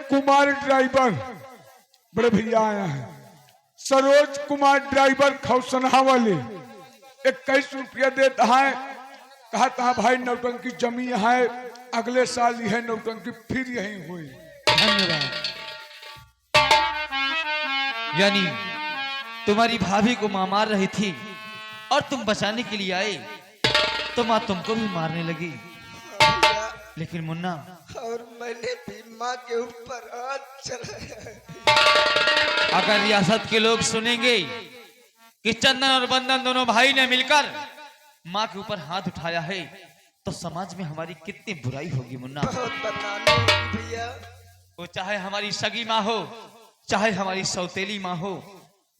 Kumar driver बड़े भैया आया है। सरोज कुमार ड्राइवर खौसना वाले 21 रुपया देता है। कहा था भाई नौटंकी जमी है, अगले साल यह नौटंकी फिर यही हुई। धन्यवाद। यानी तुम्हारी भाभी को मां मार रही थी और तुम बचाने के लिए आए तो मां तुमको भी मारने लगी। लेकिन मुन्ना, और मैंने भी माँ के ऊपर हाथ चलाया। अगर रियासत के लोग सुनेंगे कि चंदन और बंदन दोनों भाई ने मिलकर माँ के ऊपर हाथ उठाया है तो समाज में हमारी कितनी बुराई होगी मुन्ना। बहुत बदनामी होगी भैया। वो चाहे हमारी सगी माँ हो, चाहे हमारी सौतेली माँ हो,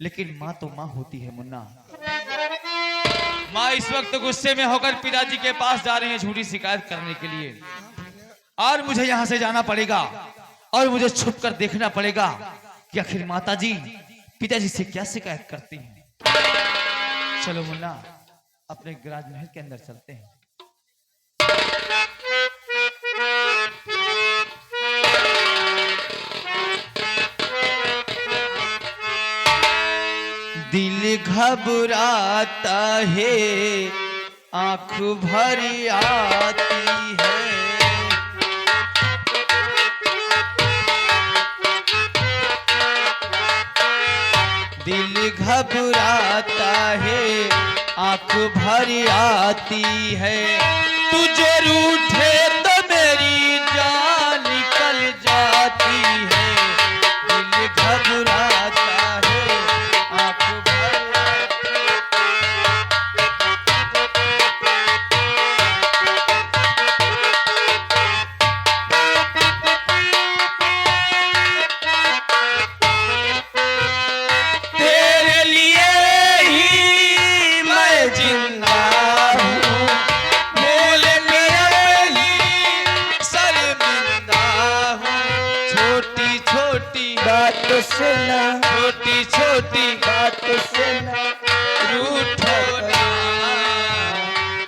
लेकिन माँ तो माँ होती है मुन्ना। माँ इस वक्त गुस्से में होकर पिताजी के पास जा रहे हैं झूठी शिकायत करने के लिए, और मुझे यहाँ से जाना पड़ेगा और मुझे छुप कर देखना पड़ेगा कि आखिर माताजी पिताजी से क्या शिकायत करती हैं। चलो मुन्ना, अपने राजमहल के अंदर चलते हैं। दिल घबराता है, आंख भरी आती है, दिल घबराता है, आंख भरी आती है। तुझे रूठे तो मेरी जान निकल जाती है। दिल घबराता है, आंख भरी तेरे लिए ही मैं जिंदा हूँ, भूल गया ही शर्मिंदा हूँ। छोटी छोटी बात सुना, छोटी छोटी बात सुना, रूठो ना,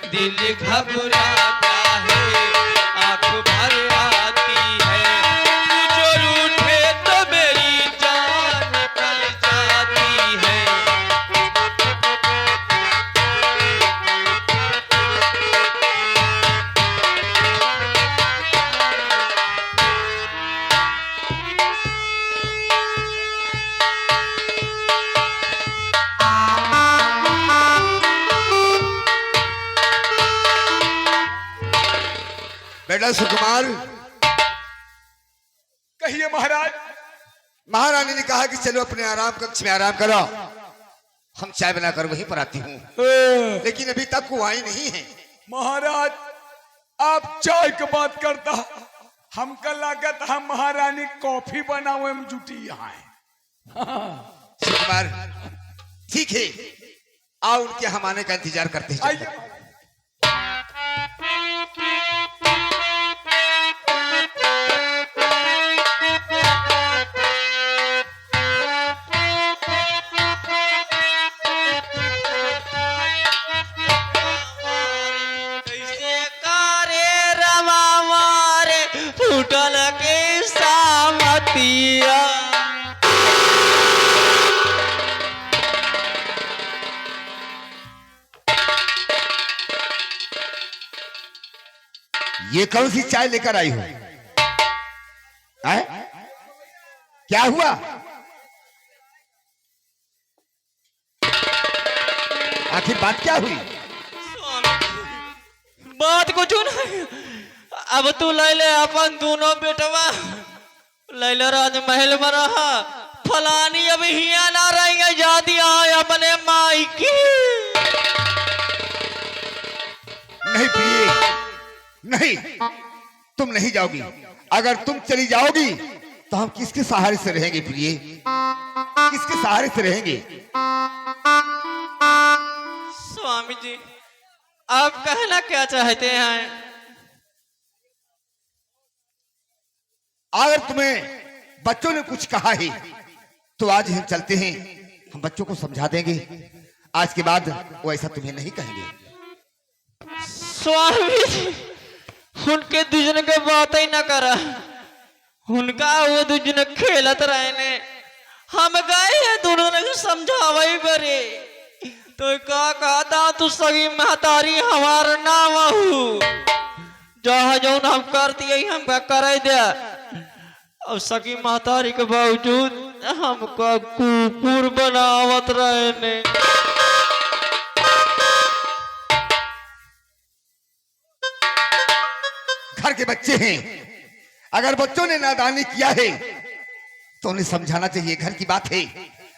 दिल घबराता है, आंख भर आती है। तू जो रूठे तो मेरी जान निकल जाती है। बेटा सुकुमार, कहिए महाराज। महारानी ने कहा कि चलो अपने आराम कक्ष में आराम करो, हम चाय बनाकर वहीं पर आती हूँ। लेकिन अभी तक वो आई नहीं है। महाराज आप चाय की बात करता, हमका लागत हम महारानी कॉफी बनावे में जुटी यहाँ है। सुकुमार ठीक है, आओ उनके हम आने का इंतजार करते हैं। आइए। फूटल के सामतिया, ये कौन सी चाय लेकर आई हो? क्या हुआ? आखिर बात क्या हुई? बात कुछ नहीं। अब तू ले ले अपन दोनों बेटवा, ले ले राजमहल में रहा। फलानी अब हिया ना रहेंगे, जाती आए अपने माई की। नहीं प्रिय, नहीं, तुम नहीं जाओगी। अगर तुम चली जाओगी तो हम किसके सहारे से रहेंगे प्रिय? किसके सहारे से रहेंगे? स्वामी जी, आप कहना क्या चाहते हैं? अगर तुम्हें बच्चों ने कुछ कहा है तो आज हम चलते हैं, हम बच्चों को समझा देंगे। आज के बाद वो ऐसा तुम्हें नहीं कहेंगे। स्वामी जी, उनके दुजन के बात ही न करा, उनका वो दूजने खेलत रहे ने हम गए हैं दोनों ने समझावई बरे तो का कहता तू सगी महतारी हमारा नाम हूँ जहाँ जौन हम करती है हम का कर दे। अब सगी महतारी के बावजूद हमका कुकुर बनावत रहे ने। घर के बच्चे हैं, अगर बच्चों ने नादानी किया है तो उन्हें समझाना चाहिए। घर की बात है,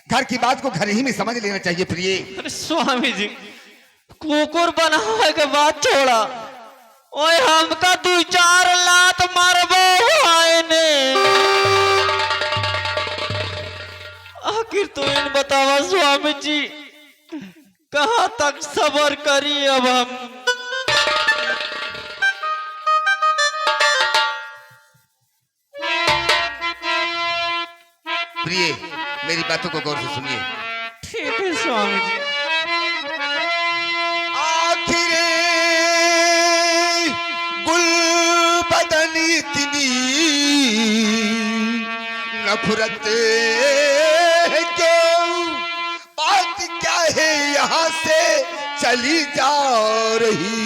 घर की बात को घर ही में समझ लेना चाहिए प्रिय। अरे स्वामी जी कुकुर बनावे के बाद छोड़ा ओए हमका 2-4 लात मारबो आए ने। आखिर तो इन बतावा स्वामी जी कहाँ तक सबर करी अब हम। प्रिय मेरी बातों को गौर से सुनिए। ठीक है स्वामी जी। आखिर गुल बदनी इतनी नफरत क्यों, बात क्या है यहाँ से चली जा रही।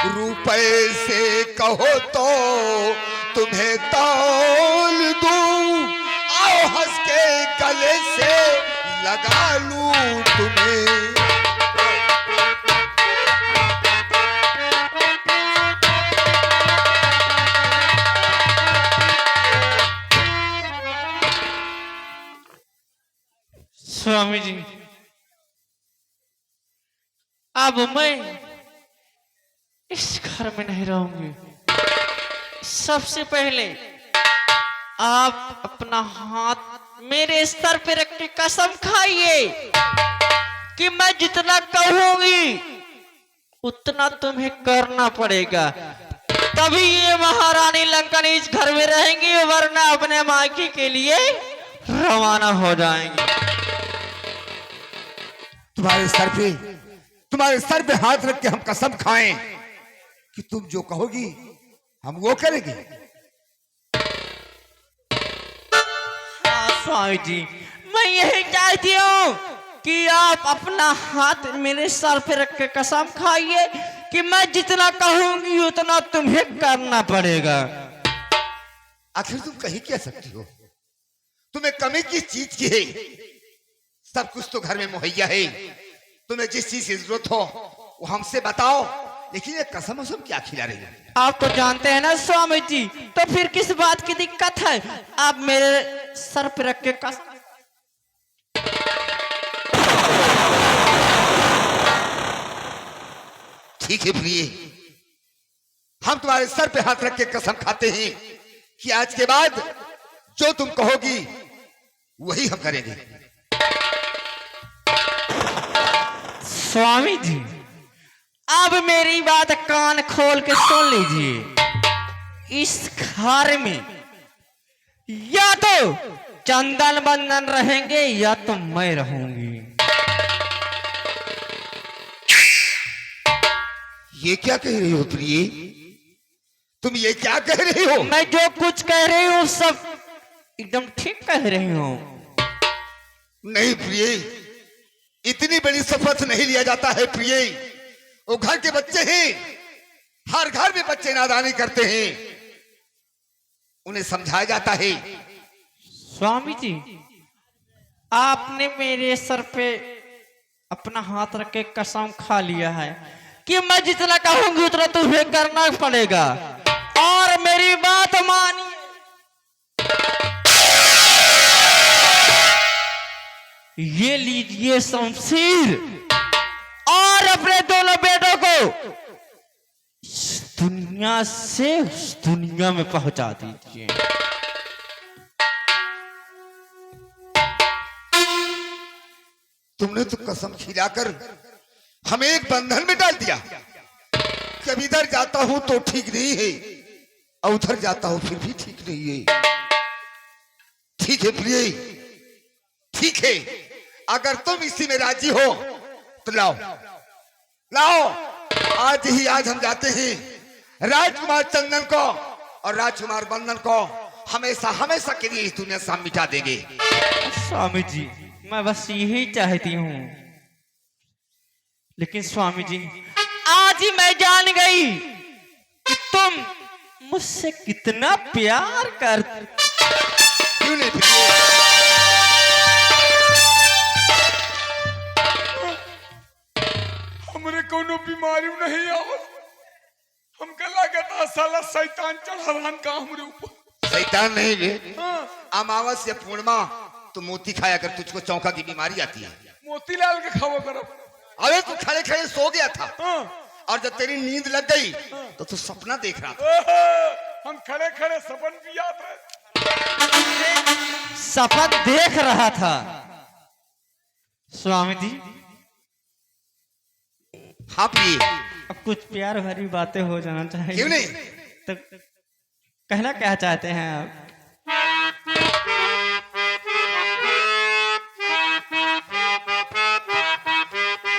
रुपए से कहो तो तुम्हें तौल दूं, आओ हंस के गले से लगा लूं तुम्हें। स्वामी जी अब मैं इस घर में नहीं रहूंगी। सबसे पहले आप अपना हाथ मेरे सर पे रख के कसम खाइए कि मैं जितना कहूंगी उतना तुम्हें करना पड़ेगा, तभी ये महारानी लंकन इस घर में रहेंगी, वरना अपने मायके के लिए रवाना हो जाएंगे। तुम्हारे सर पे हाथ रख के हम कसम खाएं कि तुम जो कहोगी हम वो करेंगे। हाँ स्वामी जी मैं यही चाहती हूँ कि आप अपना हाथ मेरे सर पे रख के कसम खाइए कि मैं जितना कहूंगी उतना तुम्हें करना पड़ेगा। आखिर तुम कहीं क्या सकती हो, तुम्हें कमी किस चीज की है? सब कुछ तो घर में मुहैया है, तुम्हें जिस चीज की जरूरत हो वो हमसे बताओ, लेकिन ये कसम वसम क्या खिला रही है? आप तो जानते हैं ना स्वामी जी, तो फिर किस बात की दिक्कत है? आप मेरे सर पे रख के कसम। ठीक है प्रिय, हम तुम्हारे सर पे हाथ रख के कसम खाते हैं कि आज के बाद जो तुम कहोगी वही हम करेंगे। स्वामी जी अब मेरी बात कान खोल के सुन लीजिए। इस घर में या तो चंदन बंदन रहेंगे या तो मैं रहूंगी। ये क्या कह रही हो प्रिय? तुम ये क्या कह रही हो? मैं जो कुछ कह रही हूँ सब एकदम ठीक कह रही हूँ। नहीं प्रिय, इतनी बड़ी शपथ नहीं लिया जाता है प्रिय। वो घर के बच्चे हैं, हर घर में बच्चे नादानी करते हैं, उन्हें समझाया जाता है। स्वामी जी आपने मेरे सर पे अपना हाथ रख के कसम खा लिया है कि मैं जितना कहूंगी उतना तुम्हें करना पड़ेगा, और मेरी बात मानिए। ये लीजिए शमशीर और अपने दोनों बेटों को इस दुनिया से उस दुनिया में पहुंचा दीजिए। तुमने तो कसम खिलाकर हमें एक बंधन में डाल दिया। कभी इधर जाता हूं तो ठीक नहीं है और उधर जाता हूं फिर भी ठीक नहीं है। ठीक है प्रिय, ठीक है, अगर तुम इसी में राजी हो तो लाओ लाओ, आज ही आज हम जाते हैं राजकुमार चंदन को और राजकुमार बंदन को हमेशा हमेशा के लिए इस दुनिया से हम मिटा देंगे। स्वामी जी, मैं बस यही चाहती हूँ, लेकिन स्वामी जी आज ही मैं जान गई कि तुम मुझसे कितना प्यार कर। क्यों नहीं फिर? हमरे कोनो बीमारी नहीं आवत, हमका लागत साला शैतान चढ़ावान का हमरे ऊपर। शैतान नहीं रे, हाँ, अमावस्या पूर्णिमा तो मोती खाया कर, तुझको चौका की बीमारी आती है। मोतीलाल के खावा करब। अरे तू खड़े खड़े सो गया था हाँ, और जब तेरी नींद लग गई तो तू सपना देख रहा था। ओहो, हम खड़े खड़े सपन भी याद है। सपन देख रहा था। स्वामी जी हाँ प्रिय, अब कुछ प्यार भरी बातें हो जाना चाहिए। क्यों नहीं? तो कहना क्या चाहते हैं आप?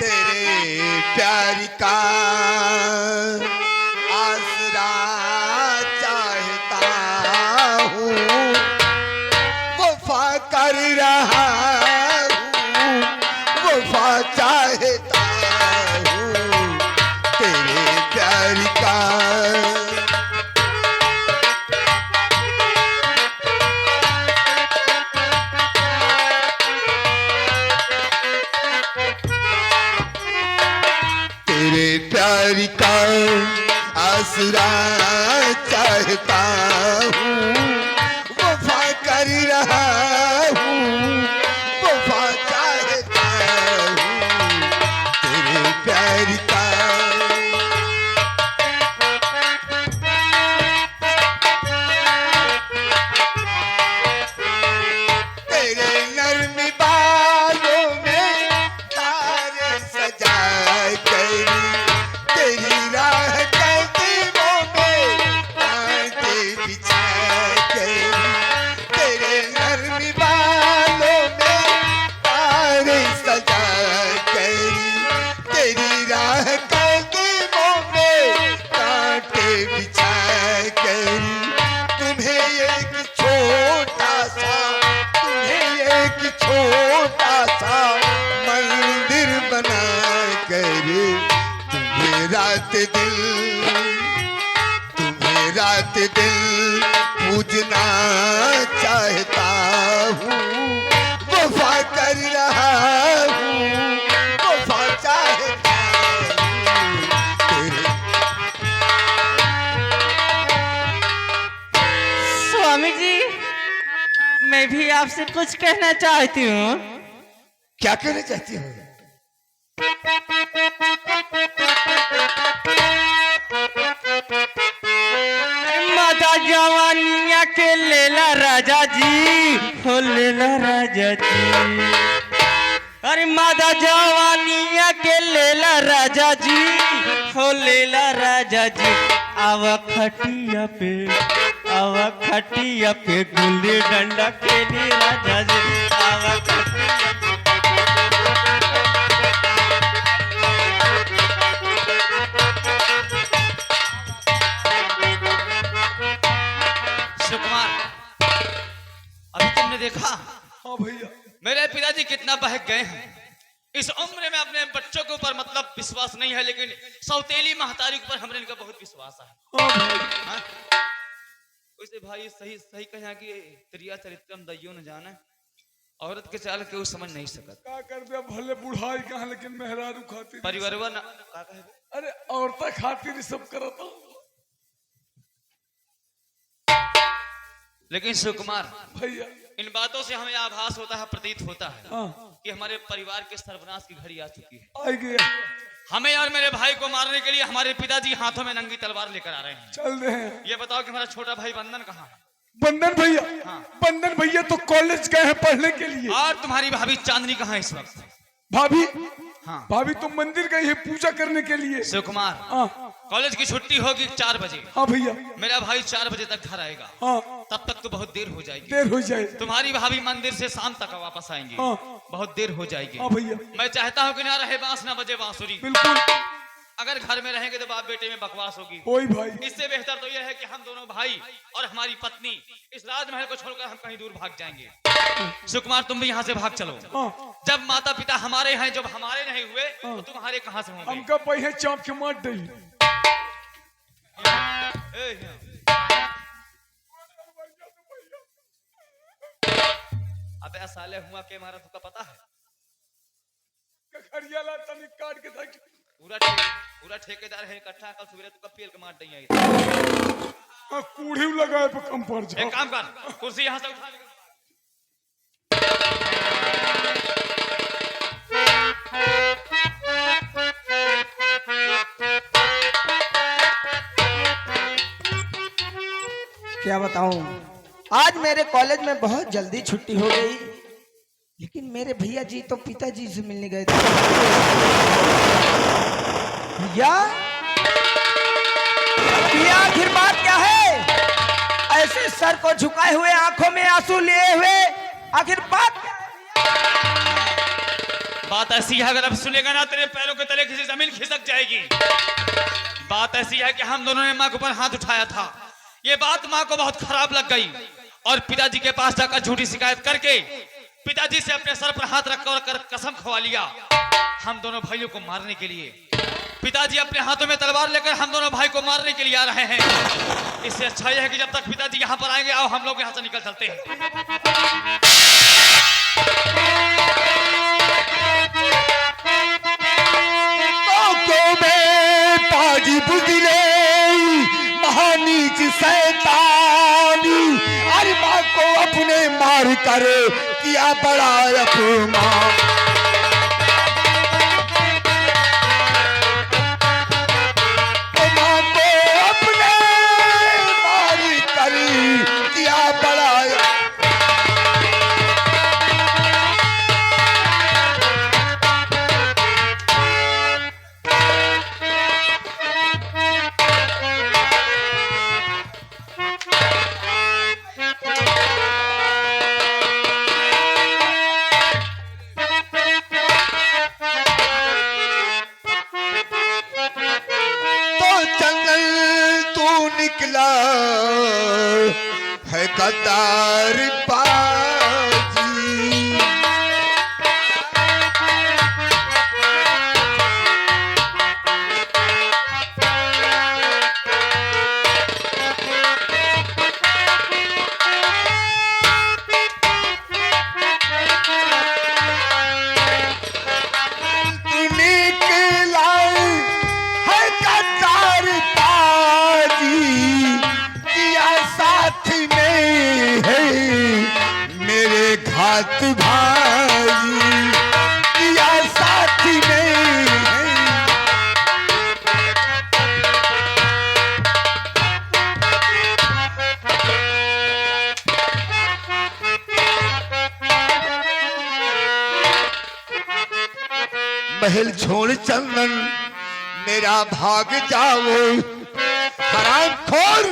तेरे प्यार का आसरा चाहता हूँ, वफा कर रहा हूँ, वफा चाहता हूँ तेरे प्यार का। तेरे प्यार का आसरा चाहता हूँ, वफा कर रहा हूँ, वफा चाहता हूँ तेरे प्यार का। तेरे नर्म बालों में तारे सजा कर, तेरी राह कदमों में कांटे बिछा कर, तेरे नर्म बालों में तारे सजा कर, तेरी राह कदमों में कांटे बिछा कर, तुम्हें एक छोटा सा, तुम्हें एक छोटा सा मंदिर बना कर, तुम्हें रात दिल, तुम्हें रात दिल पूजना चाहता हूँ, वफा कर रहा हूँ, वफा चाहता हूँ तेरे। स्वामी जी मैं भी आपसे कुछ कहना चाहती हूँ। क्या कहना चाहती हो? माता जवानिया के लेला राजा जी, हो लेला राजा जी। अरे माता जवानिया के लेला राजा जी, हो लेला राजा जी। आवा खटिया पे, आवा खटिया पे गुल्ली डंडा खेली राजा जी। आवा खटिया सुकुमार, अभी तुमने देखा हाँ भैया, मेरे पिताजी कितना बहक गए हैं। इस उम्र में अपने बच्चों के ऊपर मतलब विश्वास नहीं है, लेकिन सौतेली महतारी के ऊपर हमने इनका बहुत विश्वास है। हाँ भाई, हाँ? वैसे भाई सही सही कहा कि त्रिया चरित्रम दैयो न जाने, औरत के चाल के वो समझ नहीं सकत। का कर दे भले बुढ़ाई कहाँ, लेकिन मेहरारू खातिर, परिवारवा न का कहे? अरे औरता खातिर ही सब करता। लेकिन सुकुमार, भैया इन बातों से हमें आभास होता है, प्रतीत होता है हाँ, कि हमारे परिवार के सर्वनाश की घड़ी आ चुकी है। आ गया, हमें और मेरे भाई को मारने के लिए हमारे पिताजी हाथों में नंगी तलवार लेकर आ रहे हैं। चल रहे हैं। ये बताओ कि हमारा छोटा भाई बंदन कहाँ है? बंदन भैया, हाँ। बंदन भैया तो कॉलेज गए हैं पढ़ने के लिए। और तुम्हारी भाभी चांदनी कहाँ है इस वक्त? भाभी, हाँ। भाभी तो मंदिर गई है पूजा करने के लिए। सुकुमार, हाँ कॉलेज की छुट्टी होगी 4 बजे। हाँ भैया, मेरा भाई 4 बजे तक घर आएगा। हाँ तब तक तो बहुत देर हो जाएगी। देर हो जाए। तुम्हारी भाभी मंदिर से शाम तक वापस आएंगी। हाँ। बहुत देर हो जाएगी। हाँ भैया, मैं चाहता हूँ कि ना रहे बांस ना बजे बांसुरी। बिल्कुल। अगर घर में रहेंगे तो बाप बेटे में बकवास होगी। ओए भाई, इससे बेहतर तो यह है कि हम दोनों भाई और हमारी पत्नी इस राजमहल को छोड़कर हम कहीं दूर भाग जाएंगे। सुकुमार तुम भी यहाँ से भाग चलो। हाँ, जब माता पिता हमारे हैं, जब हमारे नहीं हुए तो तुम्हारे कहाँ से होंगे? हमका पहिए चाप के मार दई। अबे साले हुआ के मारा तुमका पता है? खड़िया ला तनी काट के था। पूरा ठेकेदार है इकट्ठा, कल सवेरे तुमका पेल के मार देंगे। कूढ़ी लगाए पे कम पड़ जाओ। एक काम कर, कुर्सी यहाँ से उठा ले। क्या बताऊं, आज मेरे कॉलेज में बहुत जल्दी छुट्टी हो गई, लेकिन मेरे भैया जी तो पिताजी से मिलने गए थे। भैया, भैया आखिर बात क्या है? ऐसे सर को झुकाए हुए, आंखों में आंसू लिए हुए, आखिर बात क्या है? बात ऐसी है, अगर अब सुनेगा ना तेरे पैरों के तले किसी जमीन खिसक जाएगी। बात ऐसी है कि हम दोनों ने माँ के ऊपर हाथ उठाया था, ये बात माँ को बहुत खराब लग गई और पिताजी के पास जाकर झूठी शिकायत करके पिताजी से अपने सर पर हाथ रखकर कसम खवा लिया हम दोनों भाइयों को मारने के लिए। पिताजी अपने हाथों में तलवार लेकर हम दोनों भाई को मारने के लिए आ रहे हैं। इससे अच्छा यह है कि जब तक पिताजी यहाँ पर आएंगे, आओ हम लोग यहाँ से निकल चलते हैं। शैतानी अरे माँ को अपने मार कर किया बड़ा अपमान। माँ को अपने मार कर किया बड़ा है गद्दार बाजी। निकला है गद्दार बाजी, साथ में है मेरे घात भाई, या साथ में है। महल छोड़ चंदन मेरा भाग जाओ हरामखोर,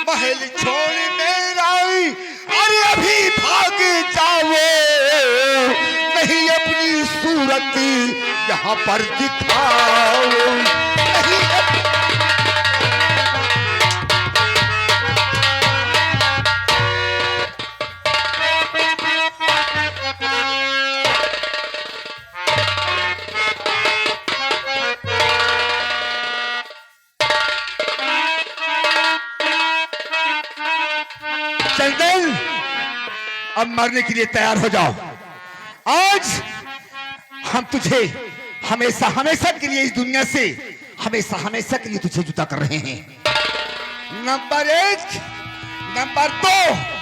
महल छोड़ मेरा अरे अभी भाग जाओ, नहीं अपनी सूरत यहाँ पर दिखाओ, नहीं चंदन अब मरने के लिए तैयार हो जाओ। आज हम तुझे हमेशा हमेशा के लिए इस दुनिया से हमेशा हमेशा के लिए तुझे जुदा कर रहे हैं। नंबर 1, नंबर 2,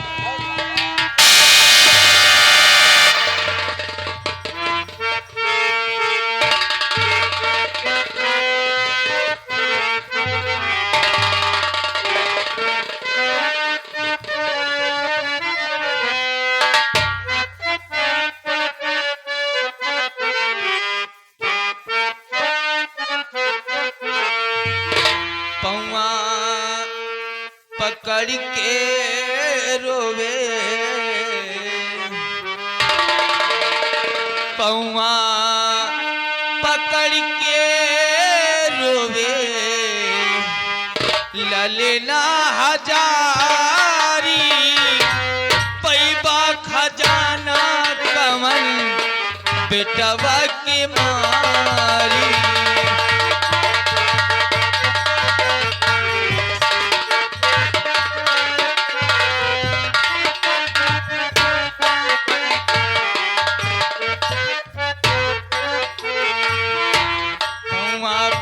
पकड़ के रोवे, पौआ पकड़ के ललना हजारी पैबा खजाना कमन बेटवा की मारी।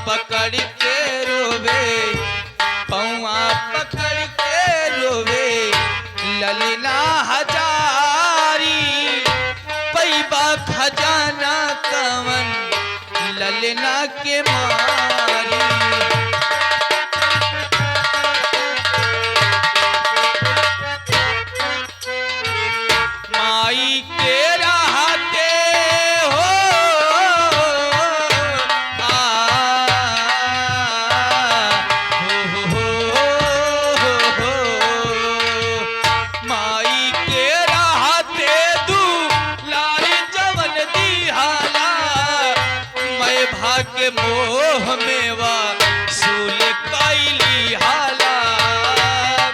पकड़ के रोवे पौआ पकड़ के रोवे ललना हजारी पैबा खजाना कवन ललना के मारी। माई के रहते हो माई के रहते दू लारी जवन दिहाला मैं भाग्य मोह मेवा सूल कैली हाला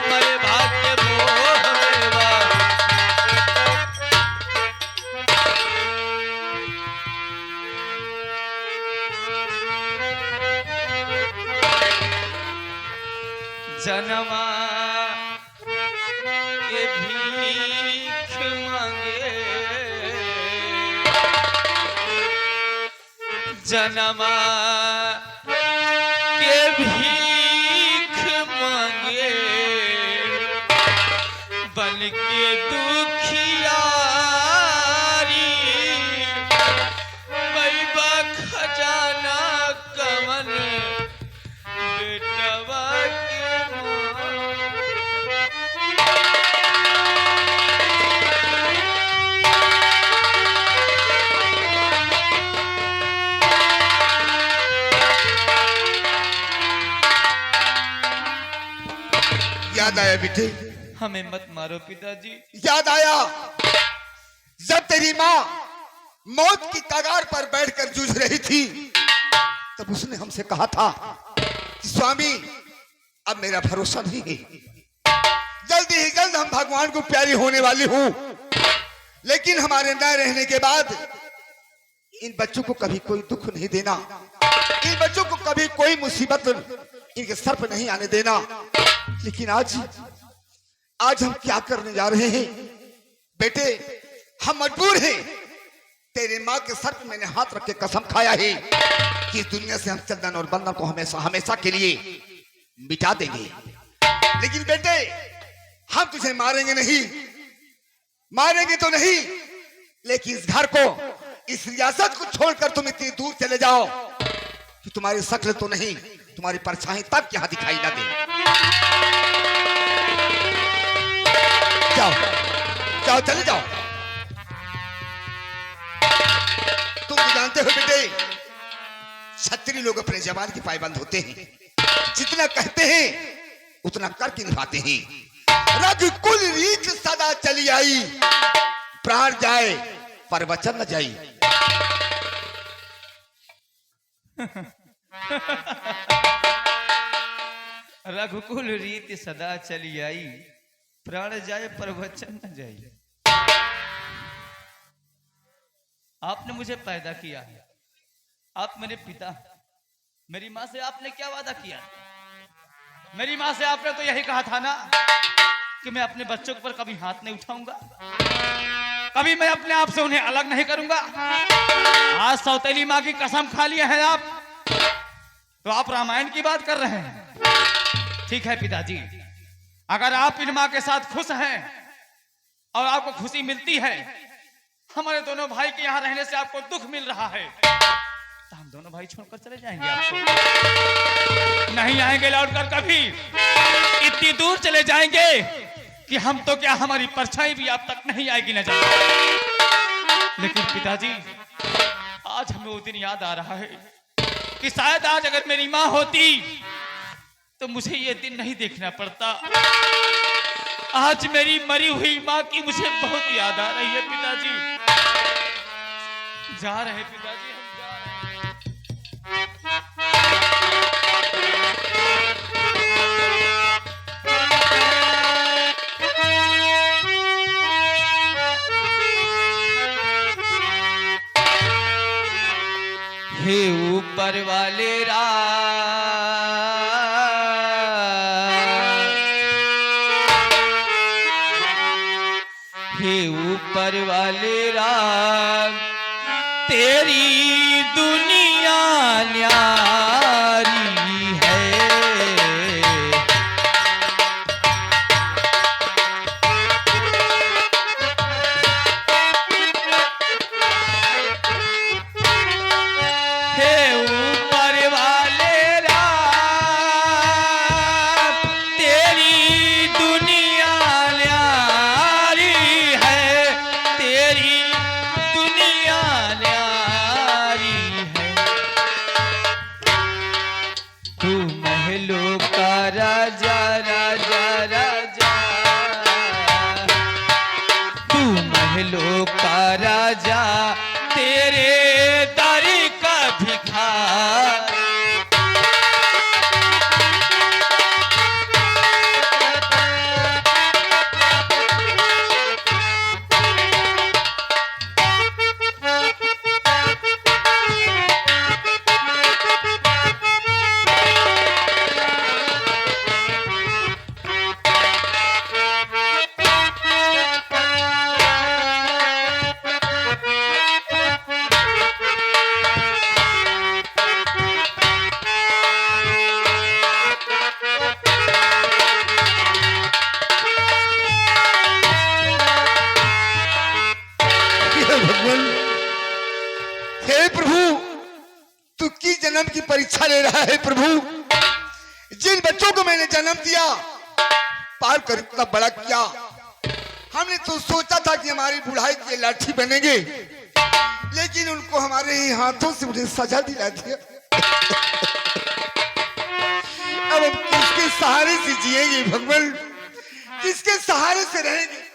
मैं भाग्य मोह मेवा। जनमा के भीख मांगे जनमा के भीख मांगे बन के दुखियारी पैबा खजाना कमन बेटवा के मां। याद आया बेटे, हमें मत मारो पिताजी। याद आया जब तेरी माँ मौत की कगार पर बैठकर जूझ रही थी, तब उसने हमसे कहा था कि स्वामी अब मेरा भरोसा नहीं है, जल्द ही जल्द हम भगवान को प्यारी होने वाली हूं, लेकिन हमारे न रहने के बाद इन बच्चों को कभी कोई दुख नहीं देना, इन बच्चों को कभी कोई मुसीबत इनके सर पर नहीं आने देना। लेकिन आज हम क्या करने जा रहे हैं बेटे? हम मजबूर हैं। तेरे माँ के सर पर मैंने हाथ रख के कसम खाया है कि इस दुनिया से हम चंदन और बंदन को हमेशा हमेशा के लिए मिटा देंगे। लेकिन बेटे हम तुझे मारेंगे नहीं, मारेंगे तो नहीं, लेकिन इस घर को, इस रियासत को छोड़कर तुम इतनी दूर चले जाओ कि तुम्हारी शक्ल तो नहीं, तुम्हारी परछाई तक यहाँ दिखाई ना दे। जाओ जाओ, चले जाओ। तुम तो जानते हो बेटे, क्षत्रिय लोग अपने जवान की पायबंद होते हैं, जितना कहते हैं उतना करके निभाते हैं। रघुकुल रीत सदा चली आई, प्राण जाए पर वचन न जाई। रघुकुल रीति सदा चली आई, प्राण जाए पर वचन न जाए। आपने मुझे पैदा किया है, आप मेरे पिता। मेरी माँ से आपने क्या वादा किया? मेरी माँ से आपने तो यही कहा था ना कि मैं अपने बच्चों पर कभी हाथ नहीं उठाऊंगा, कभी मैं अपने आप से उन्हें अलग नहीं करूंगा। आज सौतेली माँ की कसम खा लिए हैं आप, तो आप रामायण की बात कर रहे हैं। ठीक है पिताजी, अगर आप इन माँ के साथ खुश हैं और आपको खुशी मिलती है, हमारे दोनों भाई के यहाँ रहने से आपको दुख मिल रहा है, तो हम दोनों भाई छोड़कर चले जाएंगे। आपको नहीं आएंगे लौटकर कभी, इतनी दूर चले जाएंगे कि हम तो क्या, हमारी परछाई भी आप तक नहीं आएगी न जाए। लेकिन पिताजी आज हमें वो दिन याद आ रहा है कि शायद आज अगर मेरी माँ होती तो मुझे ये दिन नहीं देखना पड़ता। आज मेरी मरी हुई माँ की मुझे बहुत याद आ रही है पिताजी। जा रहे पिताजी, हम जा रहे हैं। हे ऊपर वाले हे ऊपर वाले राम तेरी दुनिया न्यारी है। हे ऊपर वाले राम तेरी दुनिया न्यारी है, तेरी दुनिया न्यारी है। तू महलों का राजा राजा राजा, तू महलों का राजा तेरे दर का भिखारी। भगवान, हे प्रभु, तू की जन्म की परीक्षा ले रहा है प्रभु। जिन बच्चों को मैंने जन्म दिया, पार कर इतना बड़ा किया। हमने तो सोचा था कि हमारी बुढ़ाई के लाठी बनेंगे, लेकिन उनको हमारे ही हाथों से मुझे सजा दिला दिया। अब हम किसके सहारे से जिएंगे भगवान, किसके सहारे से रहेंगे?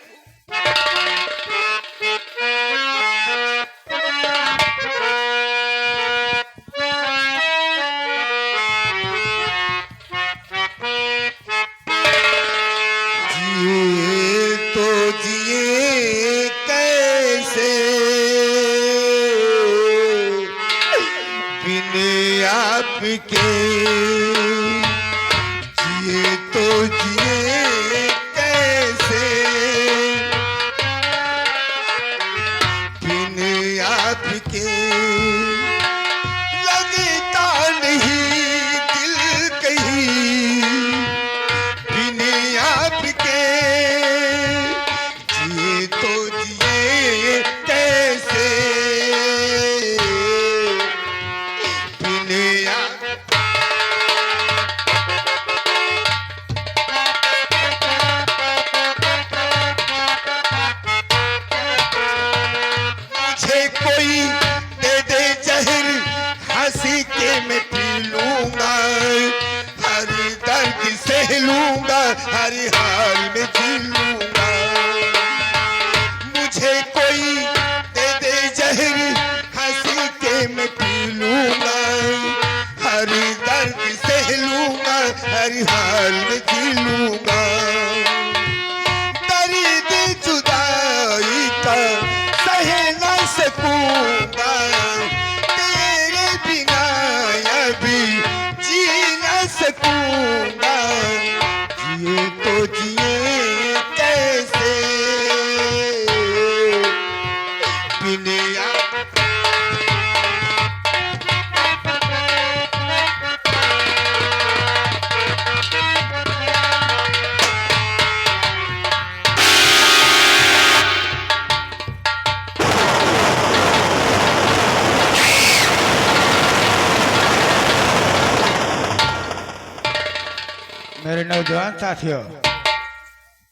जिए तो जिए कैसे बिन आपके, जिए तो जिए कैसे बिन आपके। लगता नहीं दिल कहीं बिन आपके, जिए तो जिए कैसे बिन आप। मुझे कोई दे दे जहर, हंसी के मैं पी लूंगा, हर दर्द सह लूंगा, हर हाल में जी लूंगा। मुझे कोई दे दे जहर, हंसी के मैं पी लूंगा, हर दर्द सह लूंगा, हर हाल में जी लूंगा। दर्द जुदाई का सह न सकूंगा, तेरे बिना अभी जी न सकूंगा। जिए तो जिए कैसे बिन आप। मेरे नौजवान साथियों,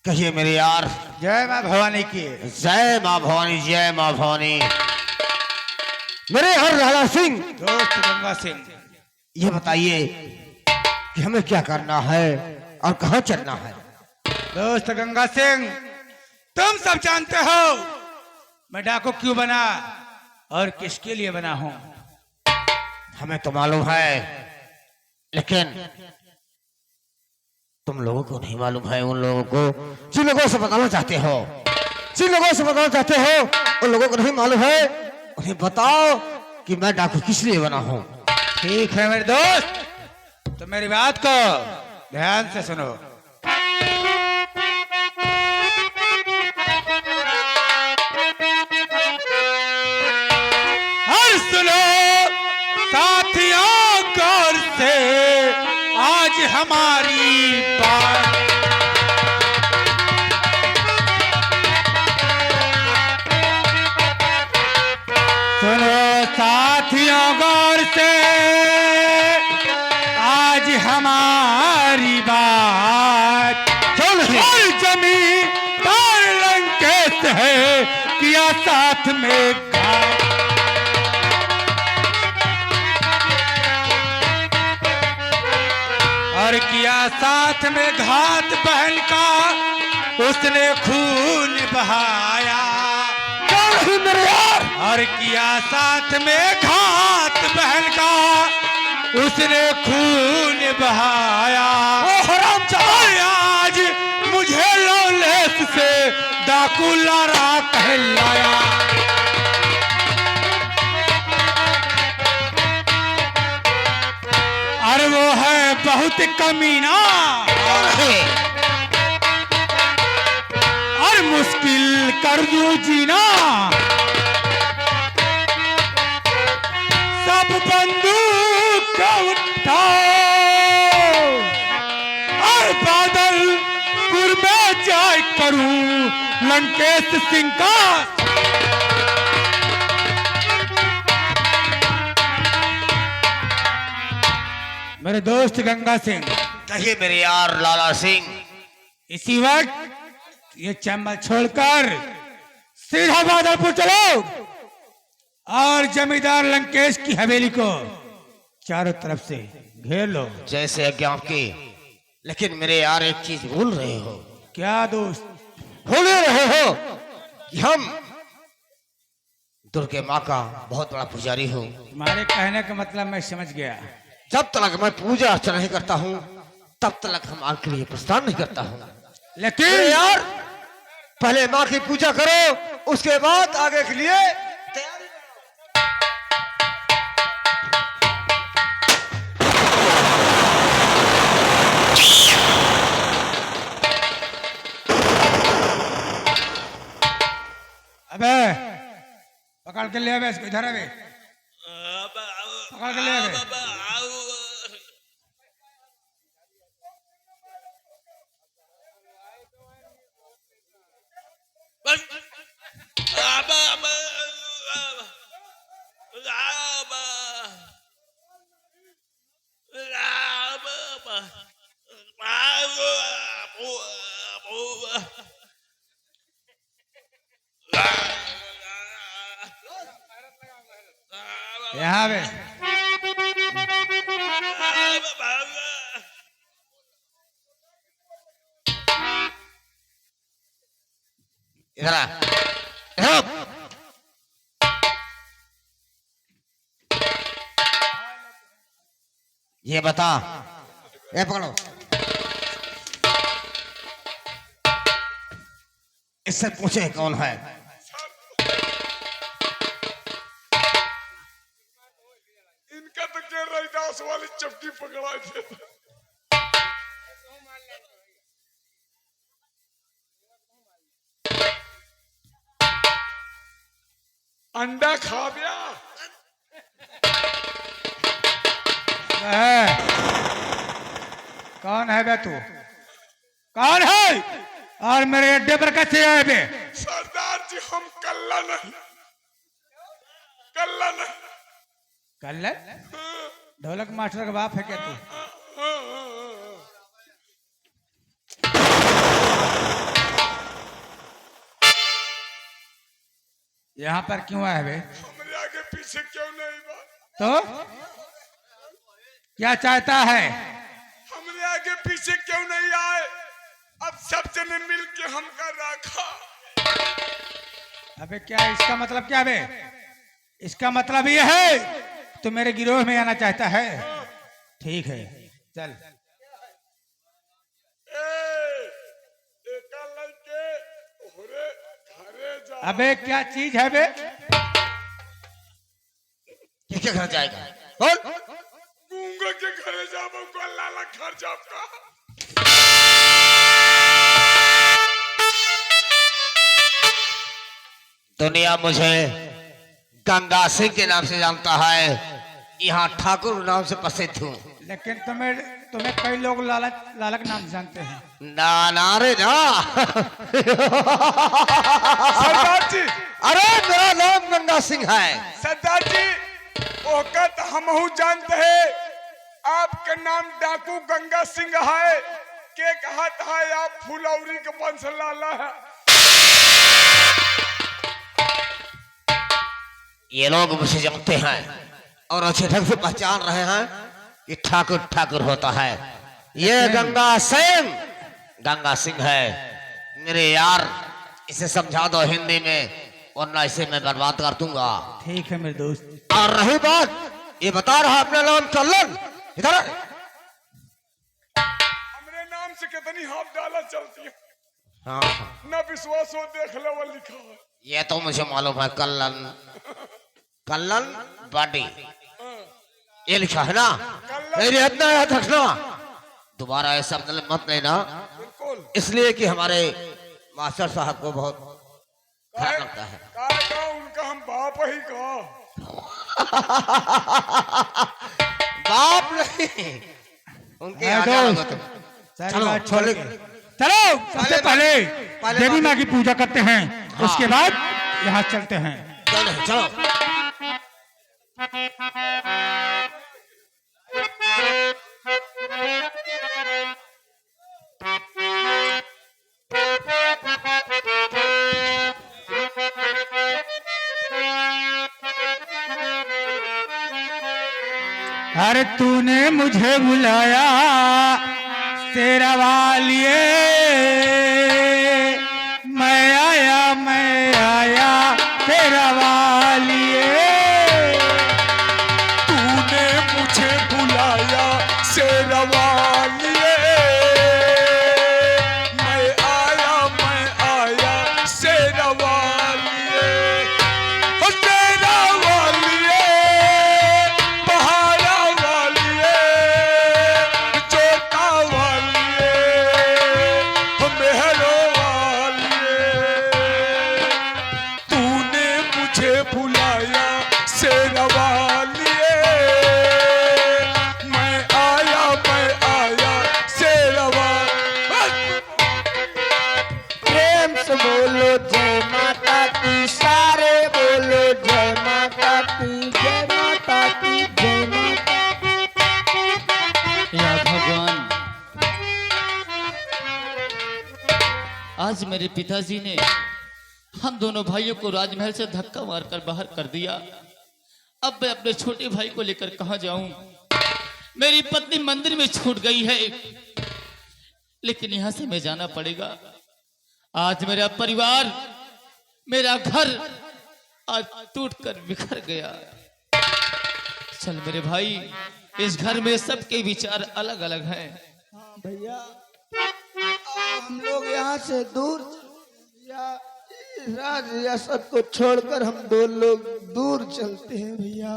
कहिए मेरे यार। जय माँ भवानी की। जय माँ भवानी, जय माँ भवानी। मेरे हर राणा सिंह, दोस्त गंगा सिंह, ये बताइए कि हमें क्या करना है और कहाँ चलना है? दोस्त गंगा सिंह, तुम सब जानते हो मैं डाकू क्यों बना और किसके लिए बना हूँ। हमें तो मालूम है, लेकिन तुम लोगों को नहीं मालूम है। उन लोगों को जिन लोगों से बताना चाहते हो, जिन लोगों से बताना चाहते हो, उन लोगों को नहीं मालूम है। उन्हें बताओ कि मैं डाकू किस लिए बना हूँ। ठीक है मेरे दोस्त, तो मेरी बात को ध्यान से सुनो। और सुनो साथियों गौर से आज हमारी बात। सुनो साथियों गौर से आज हमारी बात। और जमींदार लंकेश है किया साथ में घात। और किया साथ में घात बहन का उसने खून बहाया। और किया साथ में घात बहन का उसने खून बहाया। और आज मुझे लौलेस से डाकू लारा कहलाया। और वो है बहुत कमीना और मुश्किल कर दूं जीना। सब बंदूक उठाओ और बादलपुर में जाए करूं लंकेश सिंह का। मेरे दोस्त गंगा सिंह, कहिए मेरे यार लाला सिंह। इसी वक्त ये चंबल छोड़कर सीधा बादलपुर चलो और जमींदार लंकेश की हवेली को चारों तरफ से घेर लो। जैसे आज्ञा आपकी, लेकिन मेरे यार एक चीज भूल रहे हो। क्या दोस्त? भूल रहे हो कि हम दुर्गे माँ का बहुत बड़ा पुजारी हूँ। तुम्हारे कहने का मतलब मैं समझ गया। जब तक मैं पूजा अर्चना नहीं करता हूँ तब तक हम आपके लिए प्रस्थान नहीं करता हूँ। लेकिन यार पहले माँ की पूजा करो, उसके बाद आगे के लिए तैयारी। अबे पकड़ के ले आवे इसको, इधर आवे, पकड़ के ले आवे। यहाँ पे इधर आ। ये बता, ये पकड़ो, इससे पूछे कौन है। इनका तो क्या रैदास वाली चपटी पकड़ा थे। अंडा खा गया। कौन है बे तू? कौन है और मेरे अड्डे पर कैसे आए बे? सरदार जी हम कल्ला नहीं, कल्ला नहीं। कल ढोलक मास्टर का बाप है क्या तू? यहाँ पर क्यों आए बे? हमारे आगे पीछे क्यों नहीं बात? तो क्या चाहता है? हमारे आगे पीछे क्यों नहीं आए? अब सब जने मिल के हमका रखा। अबे क्या इसका मतलब क्या बे? इसका मतलब ये है तो मेरे गिरोह में आना चाहता है। ठीक है चल। अबे क्या चीज है बे? किसके घर जाएगा? बोल। गूंगा के घरे जाबो को लाला घर जाब का। दुनिया मुझे गंगा सिंह के नाम से जानता है, यहाँ ठाकुर नाम से प्रसिद्ध हूँ। लेकिन तुम्हें कई लोग लाला के नाम से जानते हैं। ना रे ना। सरदार जी, अरे मेरा नाम गंगा सिंह है। सरदार जी, ओकत हमहू जानते हैं आपका नाम डाकू गंगा सिंह है। के कहत है आप फुलौरी के वंश लाला है। ये लोग मुझे जानते हैं और अच्छे ढंग से पहचान रहे हैं कि ठाकुर ठाकुर होता है। ये गंगा सिंह है। मेरे यार, इसे समझा दो हिंदी में, वरना इसे मैं बर्बाद कर दूंगा। ठीक है मेरे दोस्त। और रही बात, ये बता रहा अपने नाम कल्लन, इधर हमरे नाम से कितनी हाथ डाला चलती है। हाँ, न विश्वास हो, देख लो वो लिखा है। ये तो मुझे मालूम है। कल्लन बाडी, ये लिखा है ना। मेरी इतना याद रखना, दोबारा ये शब्द मत लेना, बिल्कुल। इसलिए कि हमारे मास्टर साहब को बहुत खराब लगता है। का उनका हम बाप ही का। बाप नहीं, उनके है आगे दोस्त, लगो तुम। सारी चलो, बात छोड़ चलो। के। चलो सबसे पहले देवी माँ की पूजा करते हैं, उसके बाद यहाँ चलते हैं। चलो। अरे तूने मुझे बुलाया तेरा वालिए, मैं आया तेरा वालिए। तूने मुझे बुलाया शेरवालिए, मैं आया शेरवालिए। ओ शेरवालिए, पहाड़ा वालिए, जोता वालिए, ओ मेहरो वालिए। तूने मुझे बुलाया शेरवालिए, मैं आया शेरवालिए। प्रेम से बोलो जय माता की, सारे बोलो जय माता की, जय माता की, जय माता की। या भगवान, आज मेरे पिताजी ने हम दोनों भाइयों को राजमहल से धक्का मारकर बाहर कर दिया। अब मैं अपने छोटे भाई को लेकर कहां जाऊं? मेरी पत्नी मंदिर में छूट गई है, लेकिन यहां से मैं जाना पड़ेगा। आज मेरा परिवार, मेरा घर आज टूटकर बिखर गया। चल मेरे भाई, इस घर में सबके विचार अलग अलग हैं। भैया हम लोग यहाँ से दूर या राज या सबको छोड़कर हम दो लोग दूर चलते हैं भैया।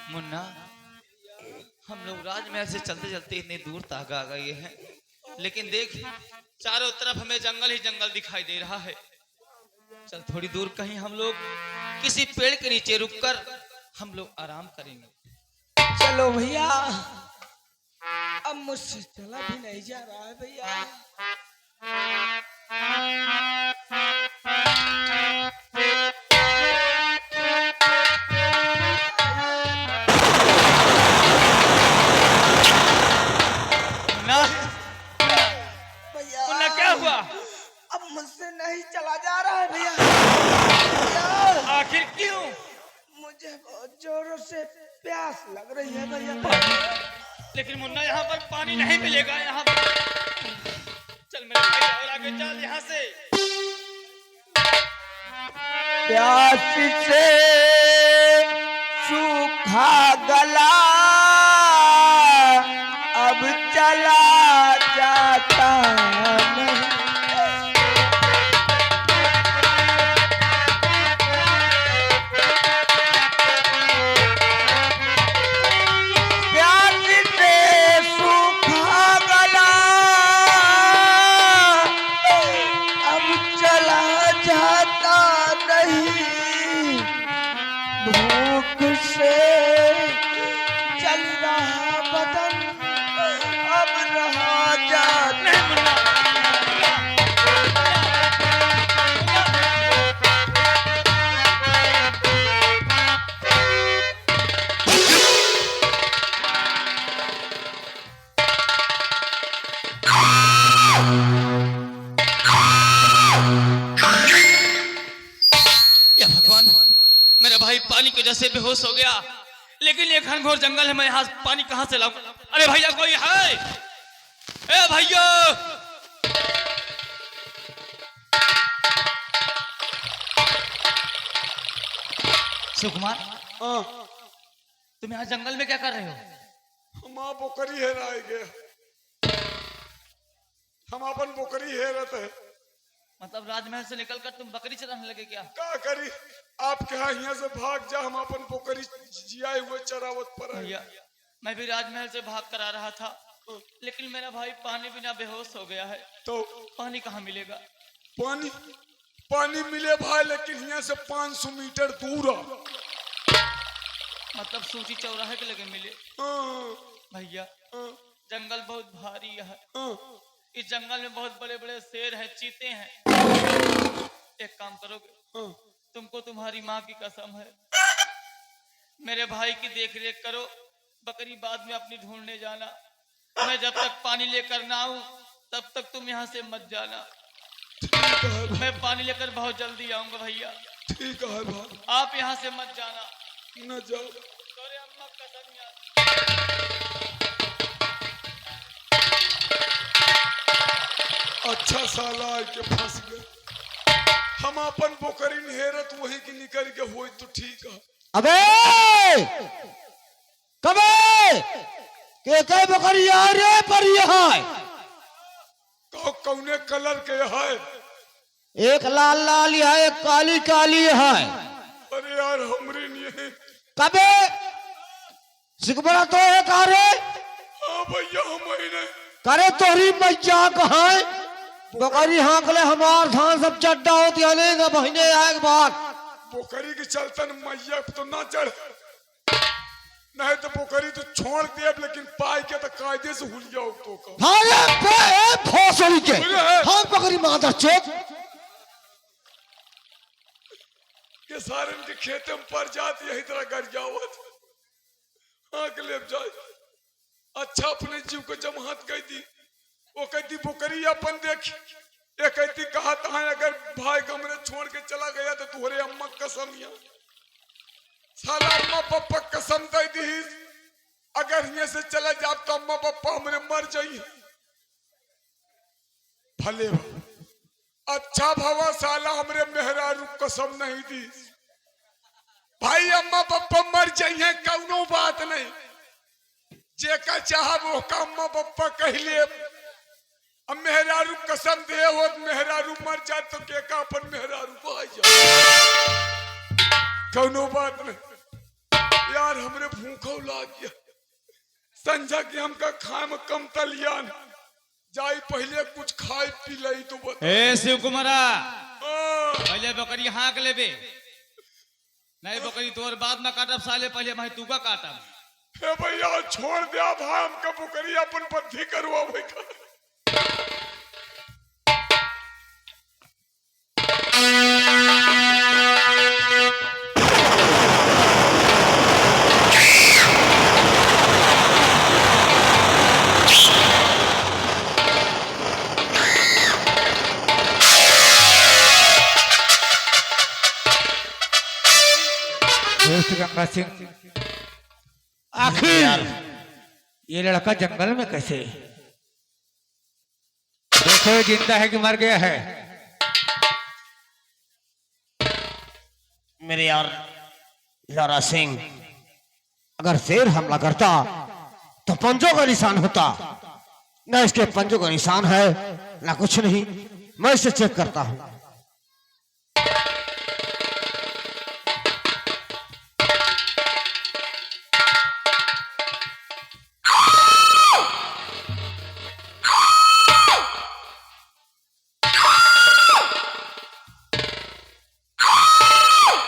मुन्ना, हम लोग राजमहल से चलते चलते इतने दूर तक आ गए हैं, लेकिन देख चारों तरफ हमें जंगल ही जंगल दिखाई दे रहा है। चल थोड़ी दूर कहीं हम लोग किसी पेड़ के नीचे रुककर हम लोग आराम करेंगे। चलो भैया, अब मुझसे चला भी नहीं जा रहा है भैया। मुन्ना, भैया मुन्ना क्या हुआ? अब मुझसे नहीं चला जा रहा है भैया। भैया, आखिर क्यों? मुझे बहुत जोरों से प्यास लग रही है भैया। लेकिन मुन्ना यहाँ पर पानी नहीं मिलेगा। यहाँ पर चल मेरे भाई और आगे चल यहाँ से। प्यास से सूखा गला अब चला जाता नहीं। प्यास से सूखा गला अब चला जाता नहीं। भूख से चल रहा बदन अब रहा जाता या भगवान, मेरा भाई पानी की वजह से बेहोश हो गया। लेकिन ये घनघोर जंगल है, मैं यहाँ पानी कहाँ से लाऊं? अरे भैया कोई है? ए भैया, शिवकुमार, तुम यहाँ जंगल में क्या कर रहे हो? हम बोकरी हेराए गए। हम अपन बोकरी हेरत है। मतलब राजमहल से निकलकर तुम बकरी चराने लगे क्या? का करी आप कहा यहाँ से भाग जा, हम अपन बोकरी जियाए हुए चरावत पर है। भैया, मैं भी राजमहल से भाग कर आ रहा था, लेकिन मेरा भाई पानी बिना बेहोश हो गया है। तो पानी कहाँ मिलेगा? पानी पानी मिले भाई, लेकिन यहाँ से 500 मीटर दूर आ। मतलब सूची चौराहे के लगे मिले। हाँ, भैया, हाँ, जंगल बहुत भारी है। हाँ। इस जंगल में बहुत बड़े बड़े शेर हैं, चीते हैं। एक काम करोगे? हाँ। तुमको तुम्हारी माँ की कसम है, मेरे भाई की देख रेख करो, बकरी बाद में अपनी ढूंढने जाना। मैं जब तक पानी लेकर ना आऊं तब तक तुम यहाँ से मत जाना। मैं पानी लेकर बहुत जल्दी आऊंगा भैया। ठीक है भाई, आप यहाँ से मत जाना। न जाओ। तोरे अम्मा कसम याद। अच्छा साला के फंस गए। हम अपन बोकरी हेरत वही की निकल के हुई तो ठीक है। अबे कबे के बकरिया रे परिया है। कौने कलर के है? एक लाल लाल है, एक काली काली है। अरे यार हमरे नहीं। कबे सिकबड़ा तो है कारे। हाँ भैया हम ही नहीं। करे तोरी मैया कहाँ है? बकरी हाँकले हमार धान सब चड्डा होती है। महीने एक बार बोकरी के चलतन मैया तो ना चढ़, नहीं तो बोकरी तो छोड़ दे, लेकिन पाई के तो कायदे से हुल जाओ तो का। भोसड़ी के हाँ बकरी माता चोप के सारे के खेते में पड़ जाती यही तरह कर जावत। हाँ के ले जाए। अच्छा अपने जीव को जमात कह दी। वो कहती बोकरी अपन देख। ये कहती कहा था अगर भाई कमरे छोड़ के चला गया तो तुम्हारे अम्मा कसम या साला अम्मा पापा कसम दे दी, अगर यहाँ से चला जाओ तो अम्मा पापा हमरे मर जाइए। भले अच्छा भवा साला हमरे मेहरारू कसम नहीं दी। भाई अम्मा पापा मर जाइए कौनो बात नहीं, जेका चाह वो का अम्मा पापा कहले। अब मेहरारू कसम दे हो मेहरारू मर जाए तो के का अपन मेहरारू को आ जाए, कौनो बात नहीं। यार हमरे भूखो लाग गया। संझा के हमका खाए में कम तलियान जाई, पहले कुछ खाए पी लई तो बता। ए शिव कुमारा, पहले बकरी हाँक लेबे, नहीं बकरी तोर बाद में काटब साले, पहले मैं तू का काटब। हे भैया छोड़ दिया भाई, हमका बकरी अपन बद्धी करवा का। गंगा सिंह, आखिर ये लड़का जंगल में कैसे? देखो ये जिंदा है कि मर गया है? मेरे यार लारा सिंह, अगर शेर हमला करता तो पंजों का निशान होता, ना इसके पंजों का निशान है ना कुछ नहीं। मैं इसे चेक करता हूं।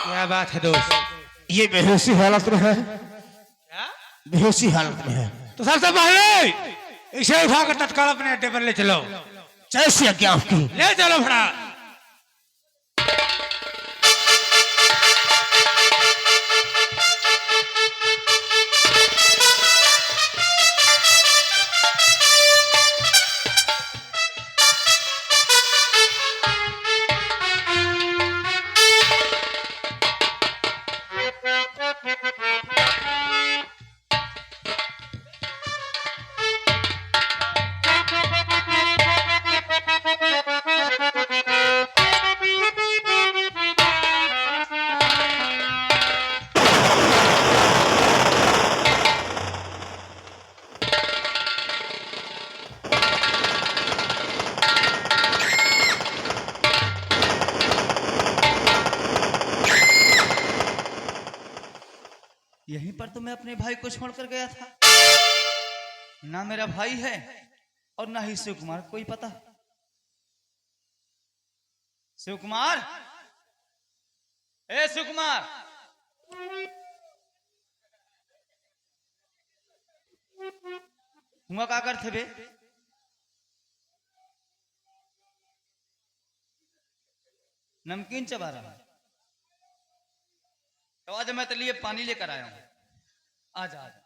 क्या बात है दोस्त? ये बेहोशी हालत में है, बेहोशी हालत में है। तो सबसे पहले इसे उठाकर तत्काल अपने अड्डे पर ले चलो। जैसी आज्ञा आपकी। ले चलो भड़ा। यहीं पर तो मैं अपने भाई को छोड़कर गया था। ना मेरा भाई है और ना ही शिव कुमार कोई पता। शिव कुमार, ए शिव कुमार, हुआ क्या करते बे? नमकीन चबा रहा है। तो आज मैं तेरे लिए पानी लेकर आया हूं। आजा आजा।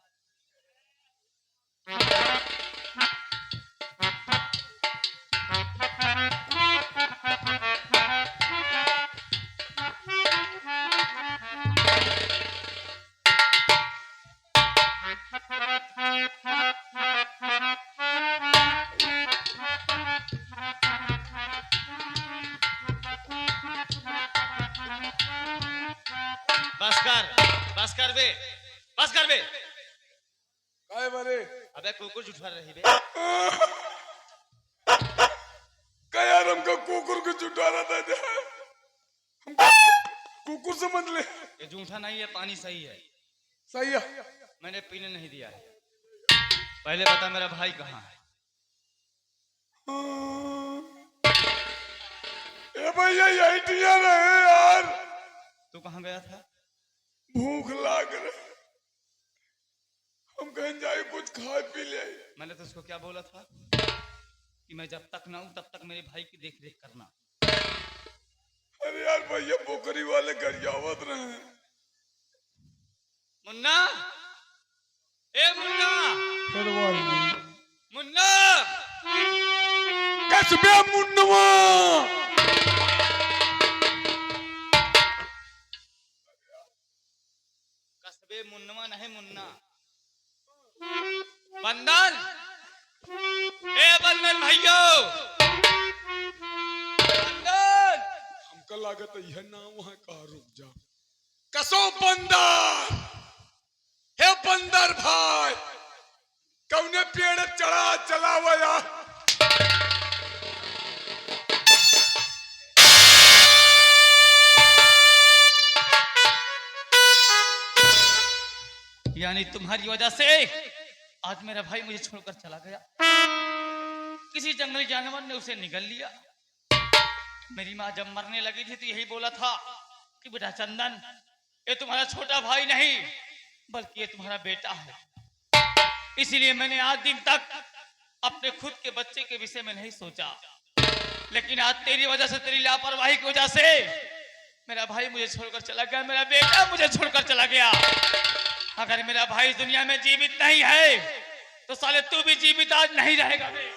बस कर बे, बस कर बे। काय बरे अबे कुकुर जुठवा रही बे। काय यार हमको कुकुर को जुटा रहा था जा। हमको कुकुर समझ ले। ये जूठा नहीं है, पानी सही है। सही है। मैंने पीने नहीं दिया है। पहले बता मेरा भाई कहाँ है? ए भैया यही टिया रहे यार। तू कहाँ गया था? भूख लाग रहे, हम कहीं जाए कुछ खा पी ले। मैंने तो उसको क्या बोला था कि मैं जब तक ना हूं तब तक मेरे भाई की देख रेख करना। अरे यार भैया पोखरी वाले घर जावत रहे। मुन्ना, ए मुन्ना, मुन्ना, कसबे मुन्नवा। कसबे मुन्नवा नहीं मुन्ना। बंदन, ए बंदन भाइयों, बंदन। हमका लागत यह नाम वहां कहा रुक जा। कसो बंदर, हे बंदर भाई, कौने पेड़ चढ़ा चलावा यार। यानी तुम्हारी वजह से आज मेरा भाई मुझे छोड़कर चला गया। किसी जंगली जानवर ने उसे निगल लिया। मेरी माँ जब मरने लगी थी तो यही बोला था कि बेटा चंदन, ये तुम्हारा छोटा भाई नहीं बल्कि ये तुम्हारा बेटा है। इसीलिए मैंने आज दिन तक अपने खुद के बच्चे के विषय में नहीं सोचा, लेकिन आज तेरी वजह से, तेरी लापरवाही की वजह से मेरा भाई मुझे छोड़कर चला गया, मेरा बेटा मुझे छोड़कर चला गया। अगर मेरा भाई दुनिया में जीवित नहीं है तो साले तू भी जीवित आज नहीं रहेगा बे।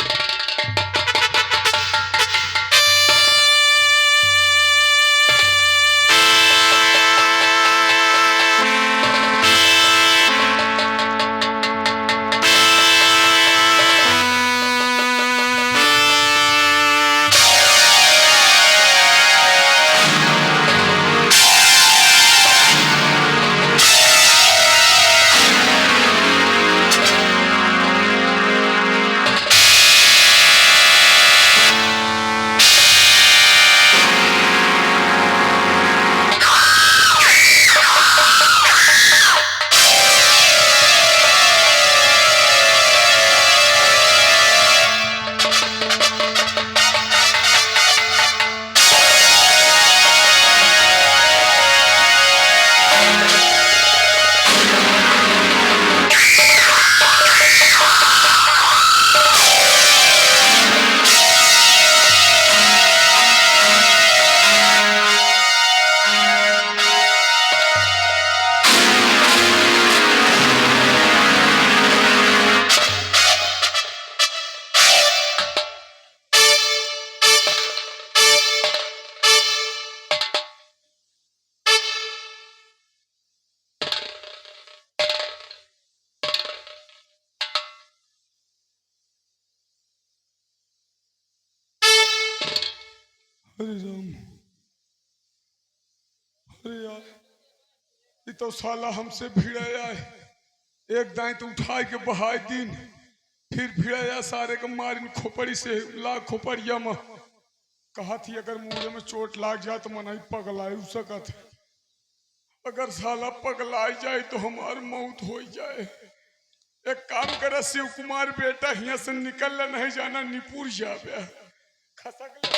अरे राम, अरे यार, ये तो साला हमसे भिड़ाया है। एक दाई तो उठाए के बहाय दिन, फिर भिड़ाया सारे के मारिन खोपड़ी से ला खोपड़िया में। कहा थी अगर मुंह में चोट लाग जाए तो मन ही पगलाए सकत। अगर साला पगलाई जाए तो हमार मौत हो जाए। एक काम करे शिव कुमार बेटा, यहाँ से निकल नहीं जाना, निपुर जावे। खसक ले।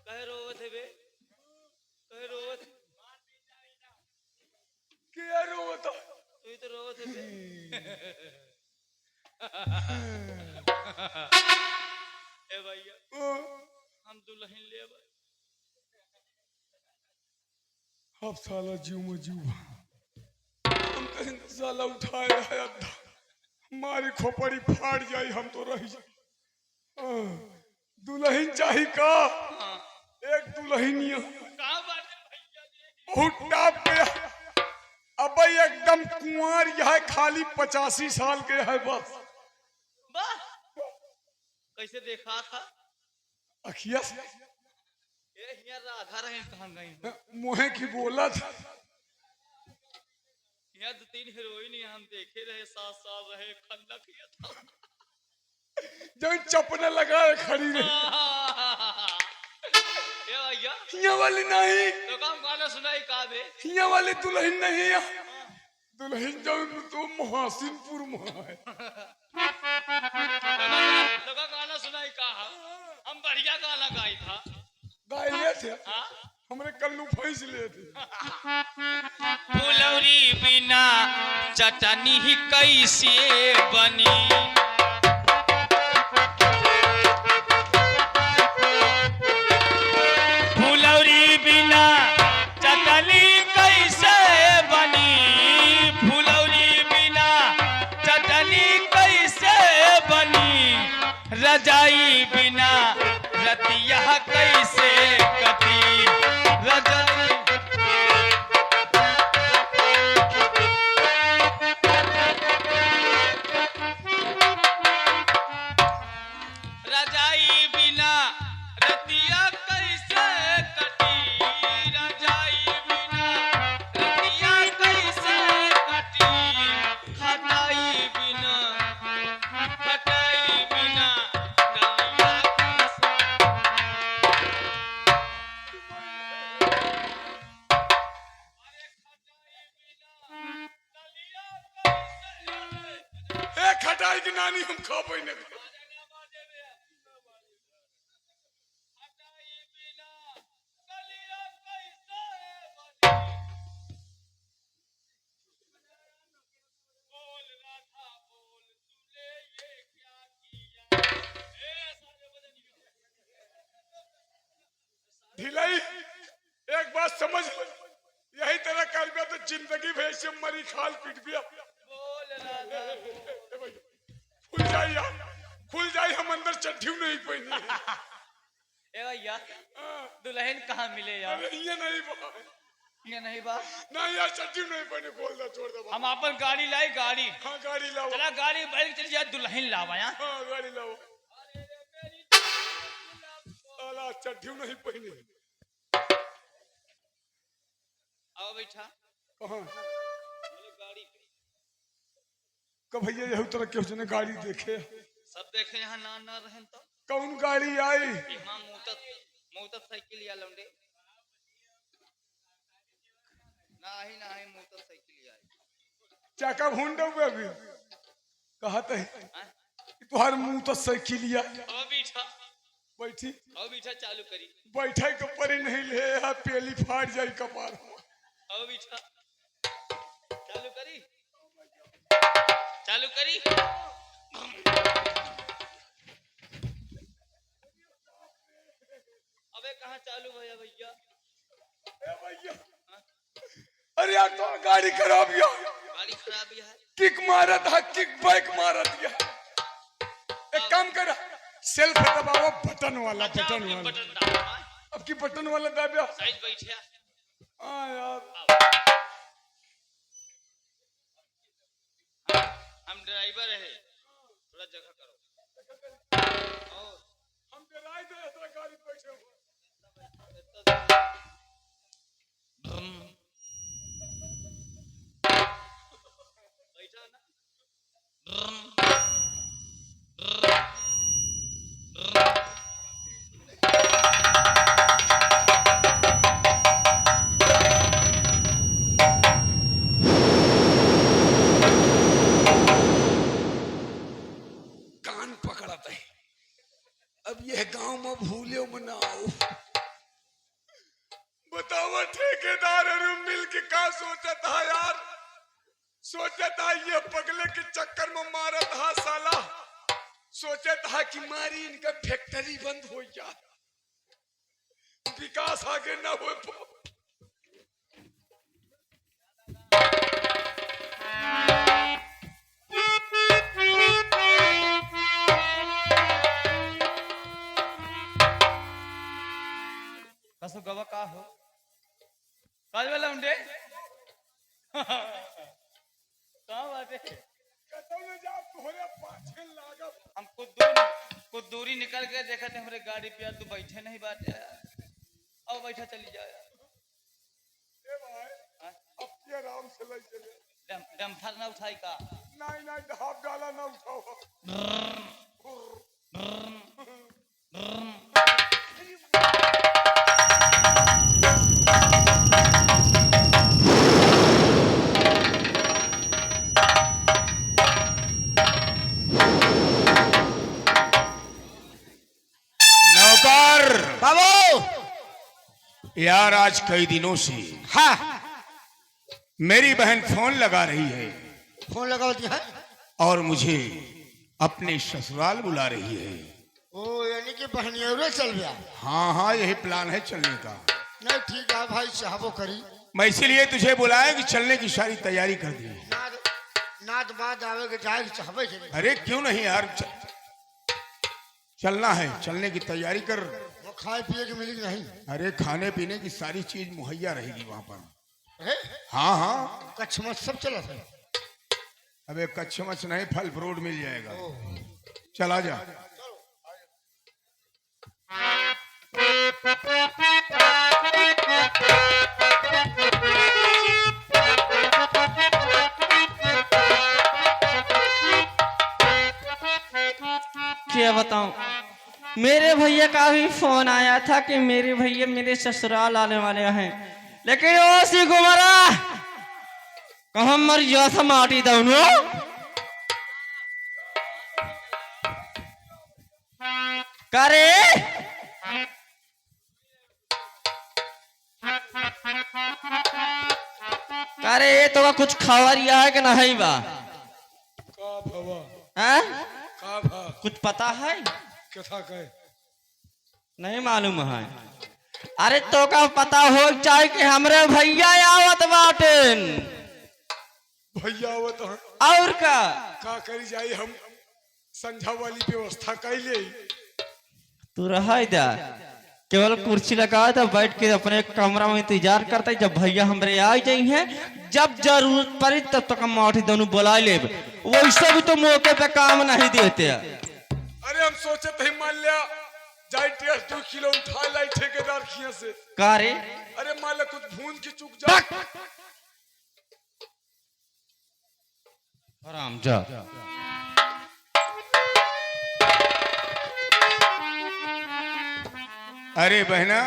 कहे रोवत है बे, कहे रोवत, क्या रोता? तू ही तो रोवत है बे। ए भैया, हम दुल्हन ले आवे। अब साला जीव में जीव, हम कहीं साला उठाए है अद्धा, हमारी खोपड़ी फाड़ जाई, हम तो रह जाए। दुल्हन चाहिए का? एक दुल्हनिया कहाँ बाटे भैया जी? बहुत टाप के, अब एकदम कुंवर है, खाली 85 साल के है बस। वाह, कैसे देखा था? अखिया से ये हिया राधा रहे कहाँ गई? मुहे की बोला था। यहाँ 2-3 हीरोइन हम देखे रहे, साथ साथ रहे, खन्ना किया था। जो चपने लगाए खड़ी रही। ये भैया, हिया वाली नहीं, तो काम गाना सुनाई का बे? हिया वाली दुल्हन नहीं है। दुल्हन जो तो महासिनपुर में है। तो का गाना सुनाई का? हम बढ़िया गाना गाई था। गाये थे, हाँ? हमने कल्लू फैस लिए थे। फुलौरी बिना चटनी ही कैसे बनी? फुलौरी बिना चटनी कैसे बनी? फुलौरी बिना चटनी कैसे बनी? रजाई बिना रतिया कैसे कटी? रजाई रजाई बिना रतिया कैसे कटी? रजाई बिना रतिया कैसे कटी? खटाई बिना डलिया कैसे? ए खटाई की नानी हम खा पाई ना। एक बात समझ ले, यही तरह कर बिया तो जिंदगी भर से मरी खाल पीट बिया। खुल जाई यार, खुल जाई, हम अंदर चट्ठी नहीं पहनी है। ए भैया दुल्हन कहाँ मिले यार? अरे ये नहीं बा, ये नहीं बात नहीं यार, चट्ठी नहीं पहने, खोल दे, छोड़ दे। हम अपन गाड़ी लाई गाड़ी। हाँ गाड़ी लाओ। चला गाड़ी बैठ चली जा, दुल्हन लावा यहाँ। हाँ गाड़ी लाओ। साला चट्ठी नहीं पहनी। आओ बैठा। कहाँ? गाड़ी कब भैया यही तरह के उसने गाड़ी देखे? सब देखे यहाँ ना रहन तो कौन गाड़ी आई? यहाँ मोटरसाइकिल या लौंडे ना ही मोटरसाइकिल आई। चाका भून दो अभी कहते हैं कि तुहार मुंह तो साइकिल या आओ बैठा। बैठी। आओ बैठा, चालू करी। बैठे के परी नहीं ले है, पेली फाड़ जाई कपार। आओ बैठा, चालू करी, चालू करी। अबे कहाँ चालू भैया? भैया ए भैया, अरे यार तो गाड़ी खराब या, गाड़ी खराब है। किक मारा था, किक बैक मारा दिया। एक काम कर, सेल्फ दबाओ बटन वाला, बटन वाला। बटन दबाओ। अब की बटन वाला दबाया। साइड बैठे। हाँ यार, हम ड्राइवर है, थोड़ा जगह करो। हम डराई दे इतना गाड़ी बैठे हुए। बैठा ना। कान पकड़ता है। अब यह गांव में भूले में ना आओ। बताओ ठेकेदार मिल के का सोचा था यार? सोचा था ये पगले के चक्कर में मारा था साला। सोचा था कि मारी इनका फैक्ट्री बंद हो जाए, विकास आगे ना हो। कसो गवा का हो काल वाला उंडे कहाँ बात है? हम कुछ दूरी निकल के देखा थे हमारे गाड़ी पे यार, तू बैठे नहीं बात यार। अब बैठा चली जा यार। आराम से ले चले। डम्फर ना उठाई का? नहीं नहीं, ढाप डाला ना उठाओ। बाबू यार आज कई दिनों से हाँ मेरी बहन फोन लगा रही है फोन लगा दिया है। और मुझे अपने ससुराल बुला रही है। ओ यानी कि बहनियों चल गया। हाँ हाँ, यही प्लान है चलने का। नहीं ठीक है भाई, चाहबो करी। मैं इसीलिए तुझे बुलाया कि चलने की सारी तैयारी कर दी। नाद बाद आवे के जाए चाहबे। अरे क्यों नहीं यार, चलना है, चलने की तैयारी कर। वो खाए पिए की मिलेगी नहीं? अरे खाने पीने की सारी चीज मुहैया रहेगी वहां पर। अरे हाँ हाँ, कच्छ मत सब चला था। अबे कच्छ मच नहीं, फल फ्रूट मिल जाएगा। चला जा। क्या बताऊं, मेरे भैया का भी फोन आया था कि मेरे भैया मेरे ससुराल आने वाले हैं, लेकिन वो सी गुमरा कहाँ मर गया था माटी दोनों। करे करे तो कुछ खबरिया है कि नहीं बा? का भवा, हैं? का भा, कुछ पता है? कथा कहे। नहीं मालूम है। अरे तो का पता हो चाहे कि हमरे भैया आवत बाटेन। भैया वो तो और का का करी जाई, हम संझा वाली व्यवस्था कैले। तू रहा इधर, केवल कुर्सी लगा था, बैठ के अपने कमरा में इंतजार करता है जब भैया हमरे आ जाई हैं। जब जरूरत पड़ी तब तक हम आठ दोनों बुला ले, वैसे भी तो मौके पे काम नहीं देते। अरे हम सोचे थे मान लिया जाई 2 किलो उठा लाई ठेकेदार खिया से। का रे अरे मान ला कुछ भून की चूक जा। आराम जा। अरे बहना,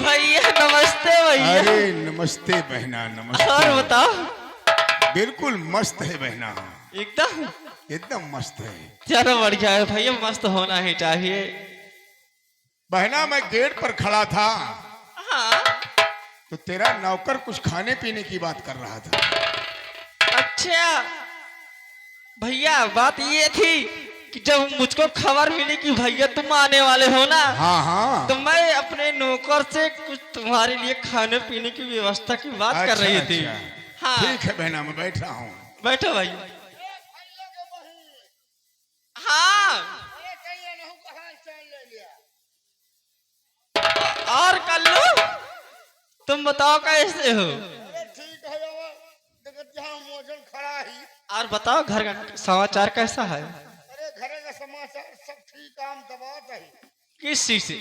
भैया नमस्ते भैया। अरे नमस्ते बहना, नमस्ते। और बताओ। बिल्कुल मस्त है बहना, एकदम एकदम मस्त है। चलो बढ़िया है भैया, मस्त होना ही चाहिए। बहना मैं गेट पर खड़ा था हाँ तो तेरा नौकर कुछ खाने पीने की बात कर रहा था। अच्छा भैया, बात ये थी कि जब मुझको खबर मिली कि भैया तुम आने वाले हो ना, हाँ हाँ। तो मैं अपने नौकर से कुछ तुम्हारे लिए खाने पीने की व्यवस्था की बात कर रही थी। हाँ ठीक है बहना, मैं बैठ रहा हूँ। बैठो भाई। हाँ और कल्लू तुम बताओ कैसे हो? ठीक है जहाँ मौजन खड़ा ही। और बताओ घर का समाचार कैसा है? अरे घर का समाचार सब ठीक, आम दबात है। किस चीज से?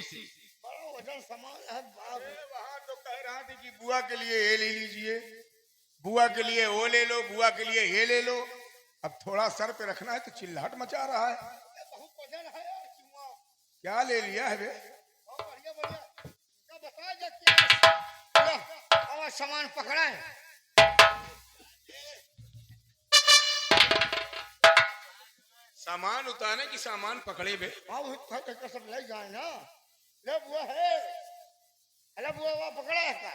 बड़ा वजन सामान है बाप। वहाँ तो कह रहा थी कि बुआ के लिए ये ले लीजिए, बुआ के लिए वो ले लो, बुआ के लिए ये ले लो। अब थोड़ा सर पे रखना है तो चिल्लाहट मचा रहा है। बहुत वजन है यार, चुम्मा। क्या ले लिया है बे? बहुत बढ़िया बढ़िया। क्या बता जा क्या और सामान पकड़ा है? सामान उतारने की सामान पकड़े बे। हाँ वो तो सब ले जाए ना। ले बुआ है, अरे बुआ वो पकड़ा है का?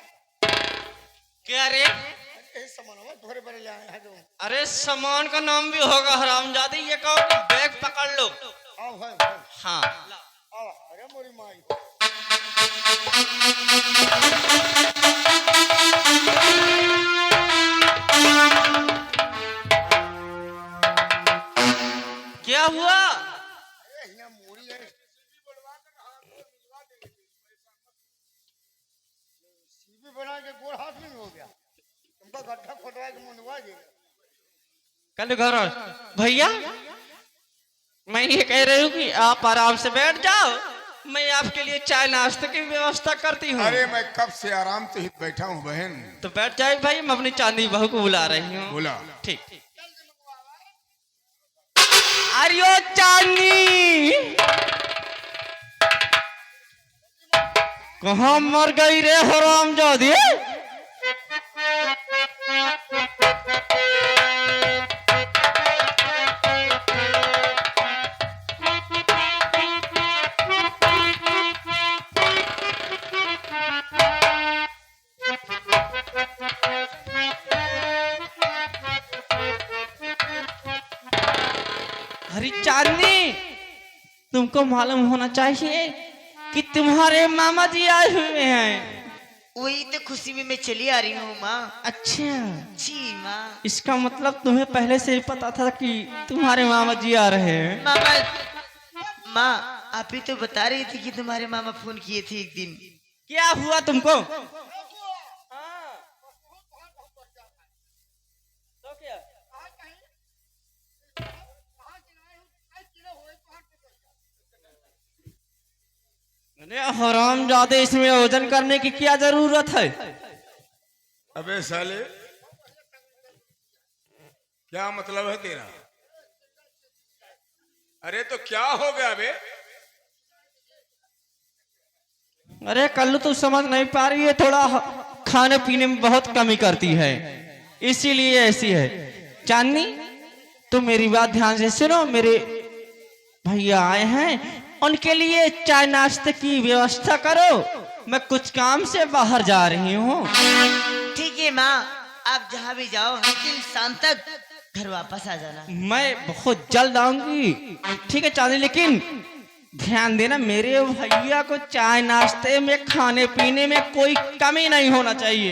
क्या रे? अरे सामान में थोड़े बड़े ले आए हैं जो। अरे सामान का नाम भी होगा हरामजादी, ये कहो कि बैग पकड़ लो। आओ भाई। हाँ आओ, अरे मोरी माई। क्या हुआ? अरे यहाँ मोरी है। सीबी बना के गोड़ हाथ में हो गया। तुमका गड्ढा खोदवा के मुंडवा देगा। कल घर भैया, मैं ये कह रही हूँ कि आप आराम से बैठ जाओ, मैं आपके लिए चाय नाश्ते की व्यवस्था करती हूँ। अरे मैं कब से आराम से ही बैठा हूँ बहन। तो बैठ जाए भाई, मैं अपनी चांदी बहू को बुला रही हूँ। बोला ठीक। अरे चांदी कहाँ मर गई रे हरामजादी? अरे चांदनी, तुमको मालूम होना चाहिए कि तुम्हारे मामा जी आए हुए हैं। वही तो खुशी में मैं चली आ रही हूँ माँ। अच्छा, जी माँ। इसका मतलब तुम्हें पहले से ही पता था कि तुम्हारे मामा जी आ रहे हैं। मामा, माँ आप ही तो बता रही थी कि तुम्हारे मामा फोन किए थे एक दिन। क्या हुआ तुमको? अरे हरामजादे, इसमें वजन करने की क्या जरूरत है? अबे साले, क्या मतलब है तेरा? अरे तो क्या हो गया बे? अरे कल्लू तू समझ नहीं पा रही है, थोड़ा खाने पीने में बहुत कमी करती है, इसीलिए ऐसी है। चांदनी तुम मेरी बात ध्यान से सुनो, मेरे भैया आए हैं, उनके लिए चाय नाश्ते की व्यवस्था करो, मैं कुछ काम से बाहर जा रही हूँ। ठीक है माँ, आप जहाँ भी जाओ लेकिन शाम तक घर वापस आ जाना। मैं बहुत जल्द आऊंगी। ठीक है चांदनी, लेकिन ध्यान देना, मेरे भैया को चाय नाश्ते में खाने पीने में कोई कमी नहीं होना चाहिए।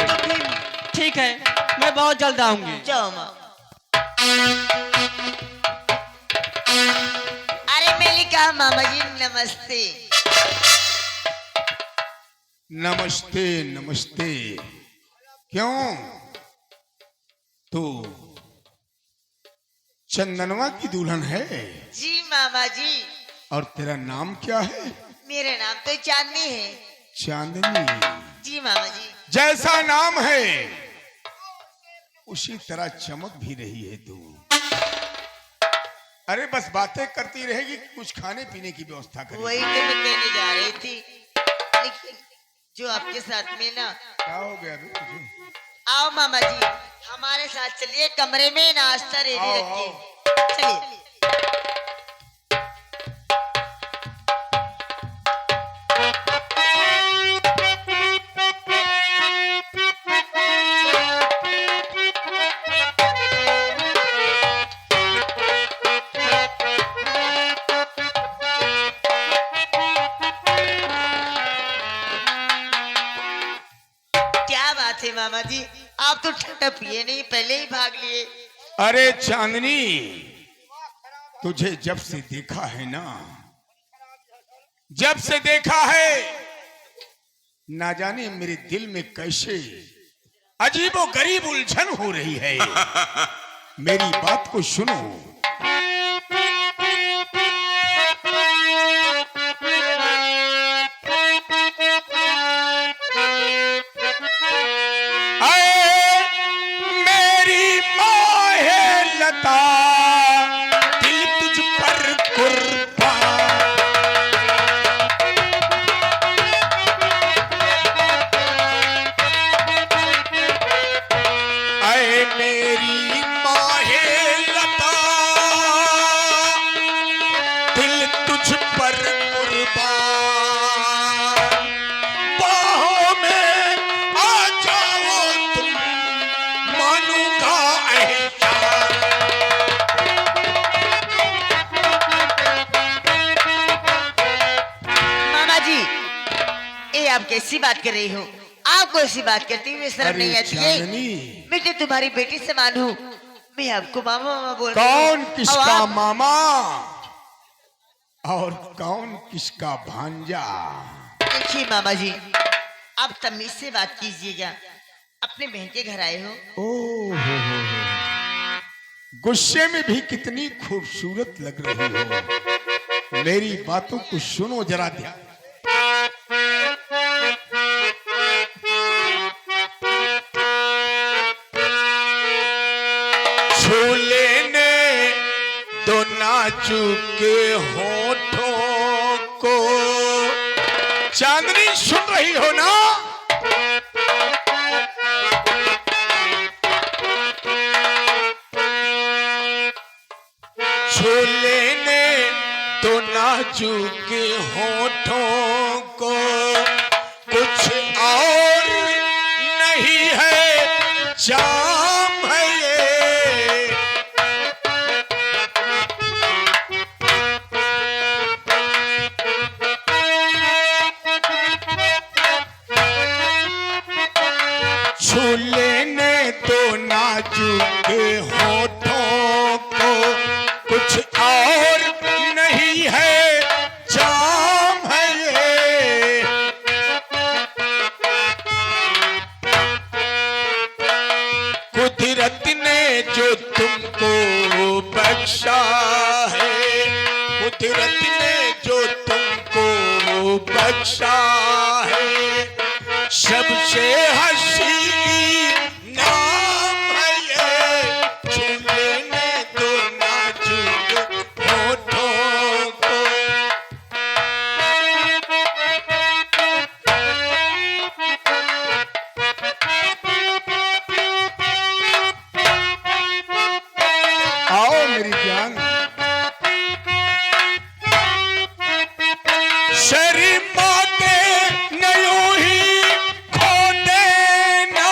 ठीक है, मैं बहुत जल्द आऊंगी। जाओ माँ। अरे मैंने कहा मामा जी नमस्ते। नमस्ते नमस्ते। क्यों, तू चंदनवा की दुल्हन है? जी मामा जी। और तेरा नाम क्या है? मेरा नाम तो चांदनी है। चांदनी? जी मामा जी। जैसा नाम है उसी तरह चमक भी रही है तू। अरे बस बातें करती रहेगी, कुछ खाने पीने की व्यवस्था करेगी। वही तो मैं कहने जा रही थी, लेकिन जो आपके साथ में ना। क्या हो गया अभी तुझे? आओ मामा जी, हमारे साथ चलिए, कमरे में नाश्ता रेडी आओ, रखिए। चलिए। क्या बात है मामा जी, आप तो ठंडा पिए नहीं, पहले ही भाग लिए। अरे चांदनी, तुझे जब से देखा है ना, जब से देखा है, ना जाने मेरे दिल में कैसे अजीबो गरीब उलझन हो रही है। मेरी बात को सुनो। मेरी माँ है लता, दिल तुझ पर कुर्बान। आए मेरी माँ है लता, दिल तुझ पर कुर्बान। बाहों में आ जाओ तुम, मानूंगा एहसान। मामा जी, ये आप कैसी बात कर रही हो? आपको ऐसी बात करती हुई शर्म नहीं आती है? चांदनी, मैं तो तुम्हारी बेटी समान हूँ, मैं आपको मामा मामा बोल रही कौन हूँ। किसका अब आप- मामा और कौन किसका भांजा? देखिए मामा जी, आप तमीज से बात कीजिएगा, अपने बहन के घर आए हो। ओ गुस्से में भी कितनी खूबसूरत लग रही हो। मेरी बातों को सुनो जरा ध्यान। छू लेने दो नाजुक के होठों को। चांदनी सुन रही हो ना? छू लेने दो नाजुक होठों को, कुछ और नहीं है, जाम है ये। छू लेने दो नाजुक होठों को, कुछ और नहीं है, जाम है ये। कुदरत ने जो तुमको बख्शा है, कुदरत ने जो तुमको बख्शा है, सबसे हसी नाम है ये। छू लेने दो नाजुक होठों को। आओ मेरी जान। शरीमाते नहीं खो देना,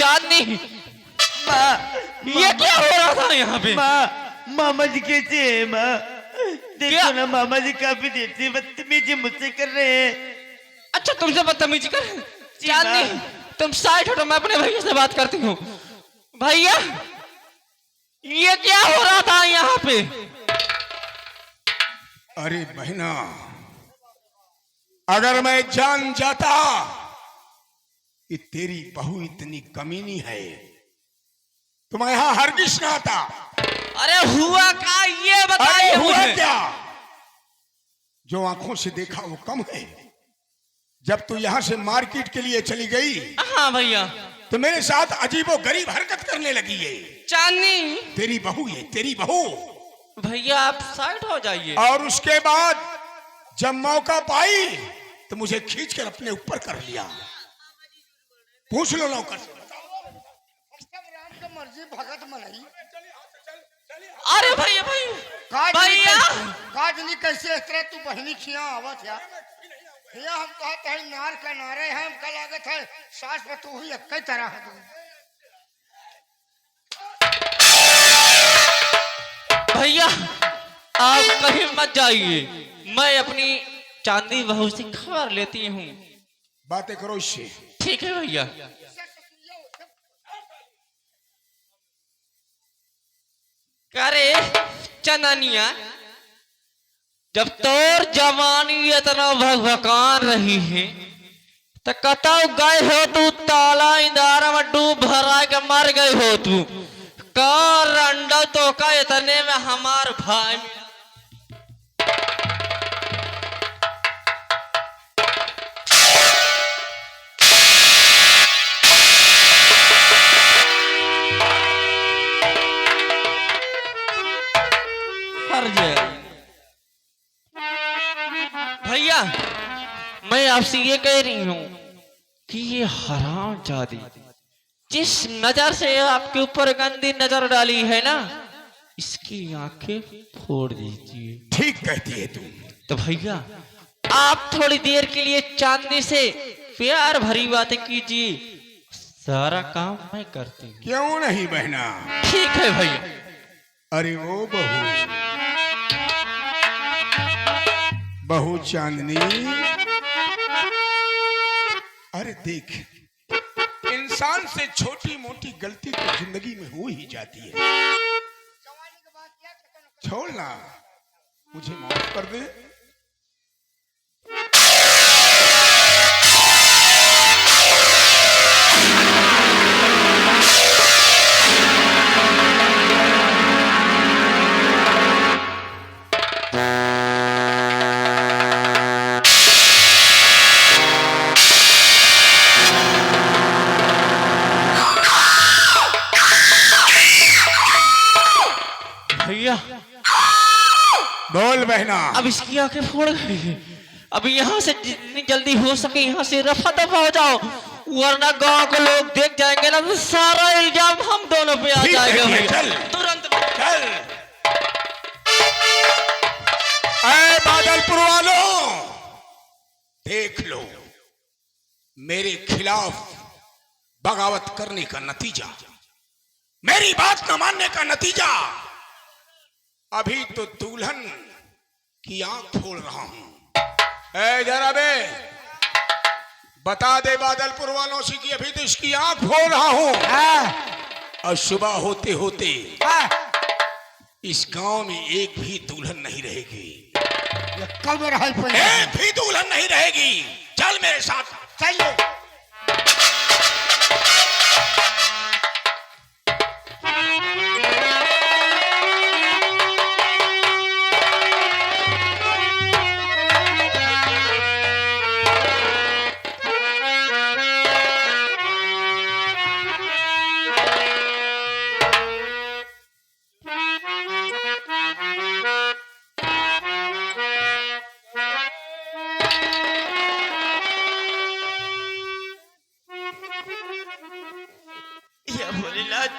चांदनी, माँ ये क्या हो रहा था यहाँ पे? माँ, मामा जी कैसे है माँ? क्या? देखो ना मामा जी काफी देर से बदतमीजी मुझसे कर रहे हैं। अच्छा तुमसे बदतमीजी कर? जी, चांदनी माँ। तुम साइड हटो, मैं अपने भैया से बात करती हूँ। भैया ये क्या हो रहा था यहाँ पे? अरे बहना, अगर मैं जान जाता कि तेरी बहू इतनी कमीनी है तो मैं यहां हरगिज ना आता। अरे हुआ क्या ये अरे बताइए हुआ मुझे। क्या? जो आंखों से देखा वो कम है। जब तू यहां से मार्केट के लिए चली गई हाँ भैया। तो मेरे साथ अजीबो गरीब हरकत करने लगी है। चांदनी तेरी बहू है, तेरी बहू। भैया आप साइड हो जाइए। और उसके बाद जब मौका पाई तो मुझे खींच कर अपने ऊपर कर लिया। पूछ लो नौकर से। मर्जी भगत मलाई अरे भैया भैया काज नहीं कैसे इस तरह तू बहनी खिया आवत या भैया हम कहते हैं नार का नारे हैं हम कल लागत है सास पर तू ही एक तरह है भैया आप कहीं मत जाइए, मैं अपनी चांदी बहू से खबर लेती हूँ। बातें करो इससे। ठीक है भैया। करे चननिया, जब तोर जवानी इतना भगभकान रही है तो कतौ गए हो तू ताला इंदारा में डूब भरा के मर गए हो तू का रंडो तो का इतने में हमार भाई हर जाए। भैया मैं आपसे ये कह रही हूँ कि ये हरामजादी जिस नजर से आपके ऊपर गंदी नजर डाली है ना, इसकी आंखें फोड़ दीजिए। ठीक कहती है तू। तो भैया आप थोड़ी देर के लिए चांदी से प्यार भरी बातें कीजिए, सारा काम मैं करती हूँ। क्यों नहीं बहना? ठीक है भैया। अरे ओ बहू, बहू चांदनी, अरे देख, इंसान से छोटी मोटी गलती तो जिंदगी में हो ही जाती है। छोड़ ना, मुझे माफ कर दे। भैया बोल बहना। अब इसकी आंखें फोड़ गई है। अब यहाँ से जितनी जल्दी हो सके यहाँ से रफा दफा हो जाओ, वरना गांव के लोग देख जाएंगे ना तो सारा इल्जाम हम दोनों पे आ ठीक है, जाएगा। ठीक है, भैया चल। तुरंत चल। ऐ बादलपुर वालों, देख लो मेरे खिलाफ बगावत करने का नतीजा, मेरी बात न मानने का नतीजा। अभी तो दुल्हन की आंख फोड़ रहा हूं। ऐ जरा बे, बता दे बादलपुर वालों से कि अभी तो इसकी आंख फोड़ रहा हूं। और सुबह होते होते इस गांव में एक भी दुल्हन नहीं रहेगी। कब रहा एक भी दुल्हन नहीं रहेगी। चल मेरे साथ, चल। या भोलेनाथ,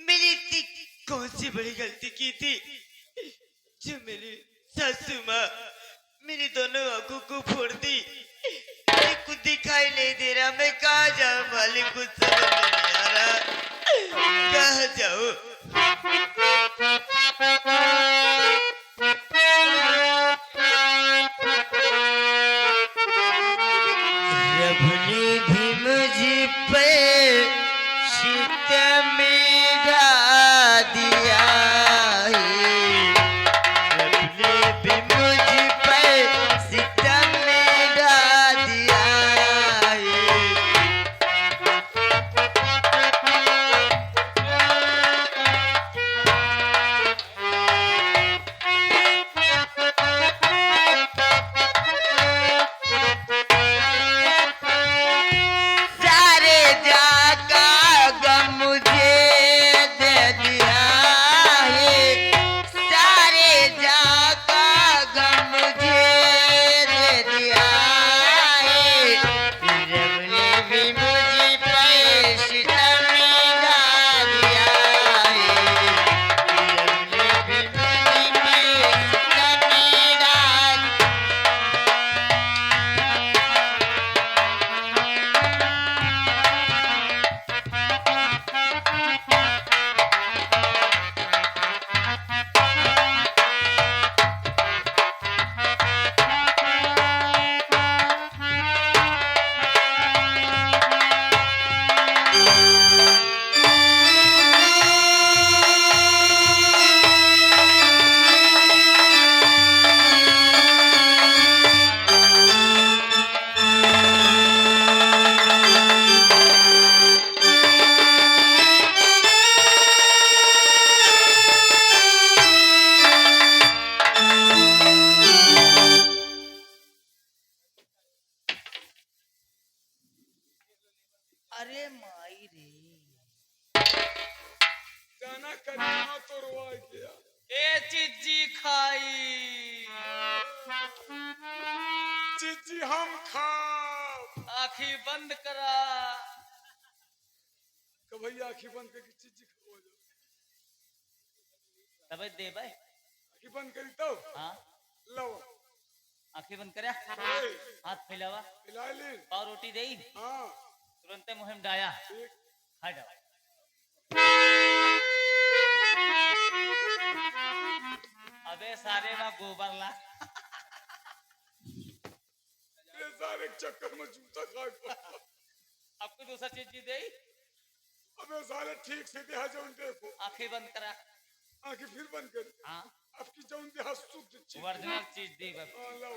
मैंने इतनी कौन सी बड़ी गलती की थी जो मेरी सासू माँ मेरी दोनों आंखों को फोड़ दी। मेरे को दिखाई नहीं दे रहा, मैं कहाँ जाऊँ मालिक, कुछ समझ नहीं जाओ। रब ने भी मुझ पर सितम दिया है। रब ने भी मुझ पर सितम दिया है। सारे जाका गम मुझे दे दिया है। सारे जाका गम मुझे दे दिया है। रब ने भी मुझे पे सितम दिया है। रब ने भी मुझे पे सितम अरे माई रे। जाना करीना तो रुआ गया। ए चिज्जी खाई। चीची हम खाओ। आँखी बंद करा। कि भैया आँखी बंद करके चीची खाओ जाओ। तबे दे भाई। आँखी बंद करी तो हाँ लो आँखी बंद करा। हाथ फैलावा। खिला ली। पाव रोटी दे हाँ तुरंत मुहिम डाया ठीक। खा जाओ। अबे सारे ना गोबर ला। ये सारे चक्कर में जूता खा के आपको दूसरा चीज दे। अबे सारे ठीक से देहा जौन देखो। आँखें बंद करा। आँखें फिर बंद कर। हाँ आपकी जौन देहा शुद्ध चीज। ओरिजिनल चीज दे बाबू। हाँ लो।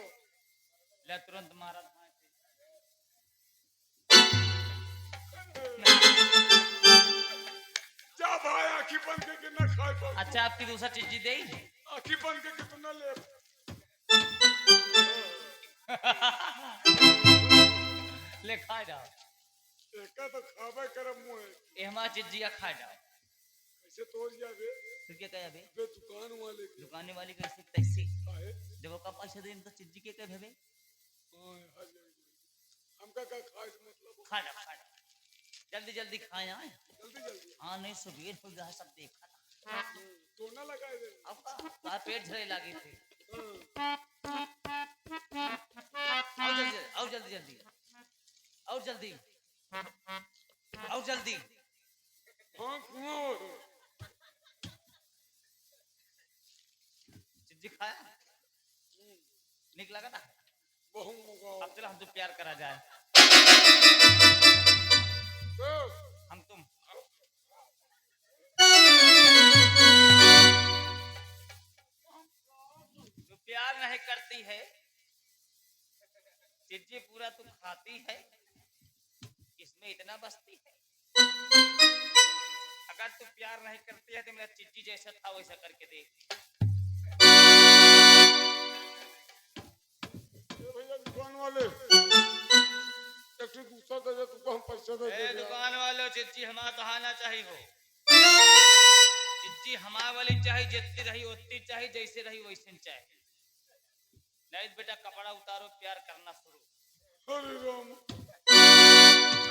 ले तुरंत मारा। जा भाई आँखी बंद करके ना खाए पाओ। अच्छा आपकी दूसरा चीज दे। आँखी बंद करके तो ना ले। ले खा जाओ। एका तो खाबे करम मुँह है। ये हमारा चिज्जिया खा जाओ। कैसे तोड़ जा बे? फिर क्या कहे बे? बे दुकान वाले के। दुकाने वाली कैसे तैसी काहे? जब वो का पैसे दे तो चिज्जी के कहे बे? हाँ हाँ हमका का खाए से मतलब। खा जाओ खा जाओ। जल्दी जल्दी खाए आए। जल्दी जल्दी। हाँ नहीं सुबह हो गया सब देखा था। तो ना लगाए दे। अब का पेट झरे लगी थी। आओ जल्दी जल्दी आओ जल्दी आओ जल्दी। हाँ कुआं चिज्जी खाया निक लगा था। बहुत मुगाओ। अब चलो हम तो प्यार करा जाए। हम तुम तो प्यार नहीं करती है। चिज्जी पूरा तुम खाती है। इसमें इतना बसती है। अगर तू प्यार नहीं करती है तो मेरा चिज्जी जैसा था वैसा करके देख। भैया दुकान वाले एक ठो दूसरा दे दे तुमको हम पैसे दे ए दे। दुकान वालों चिज्जी हमारा कहाना चाहिए हो। चिज्जी हमारा वाली चाहिए जितनी रही उतनी चाहिए जैसे रही वैसे चाहिए। नहीं बेटा कपड़ा उतारो प्यार करना शुरू। अरे राम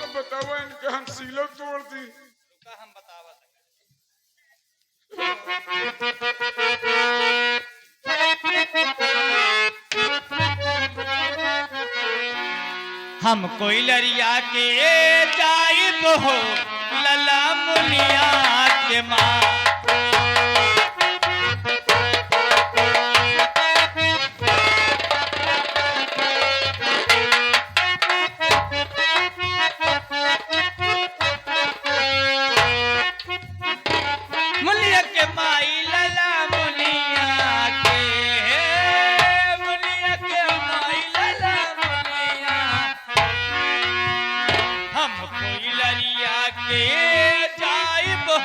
अब बताओ इनके हम सीलो तोड़ दी। रुका हम बतावत है। हम कोई लरिया के टाइप हो लला मुनिया के माँ। मुनिया के माई लला मुनिया के, मुनिया के माई लला मुनिया, हम कोई लरिया के जाइब हो।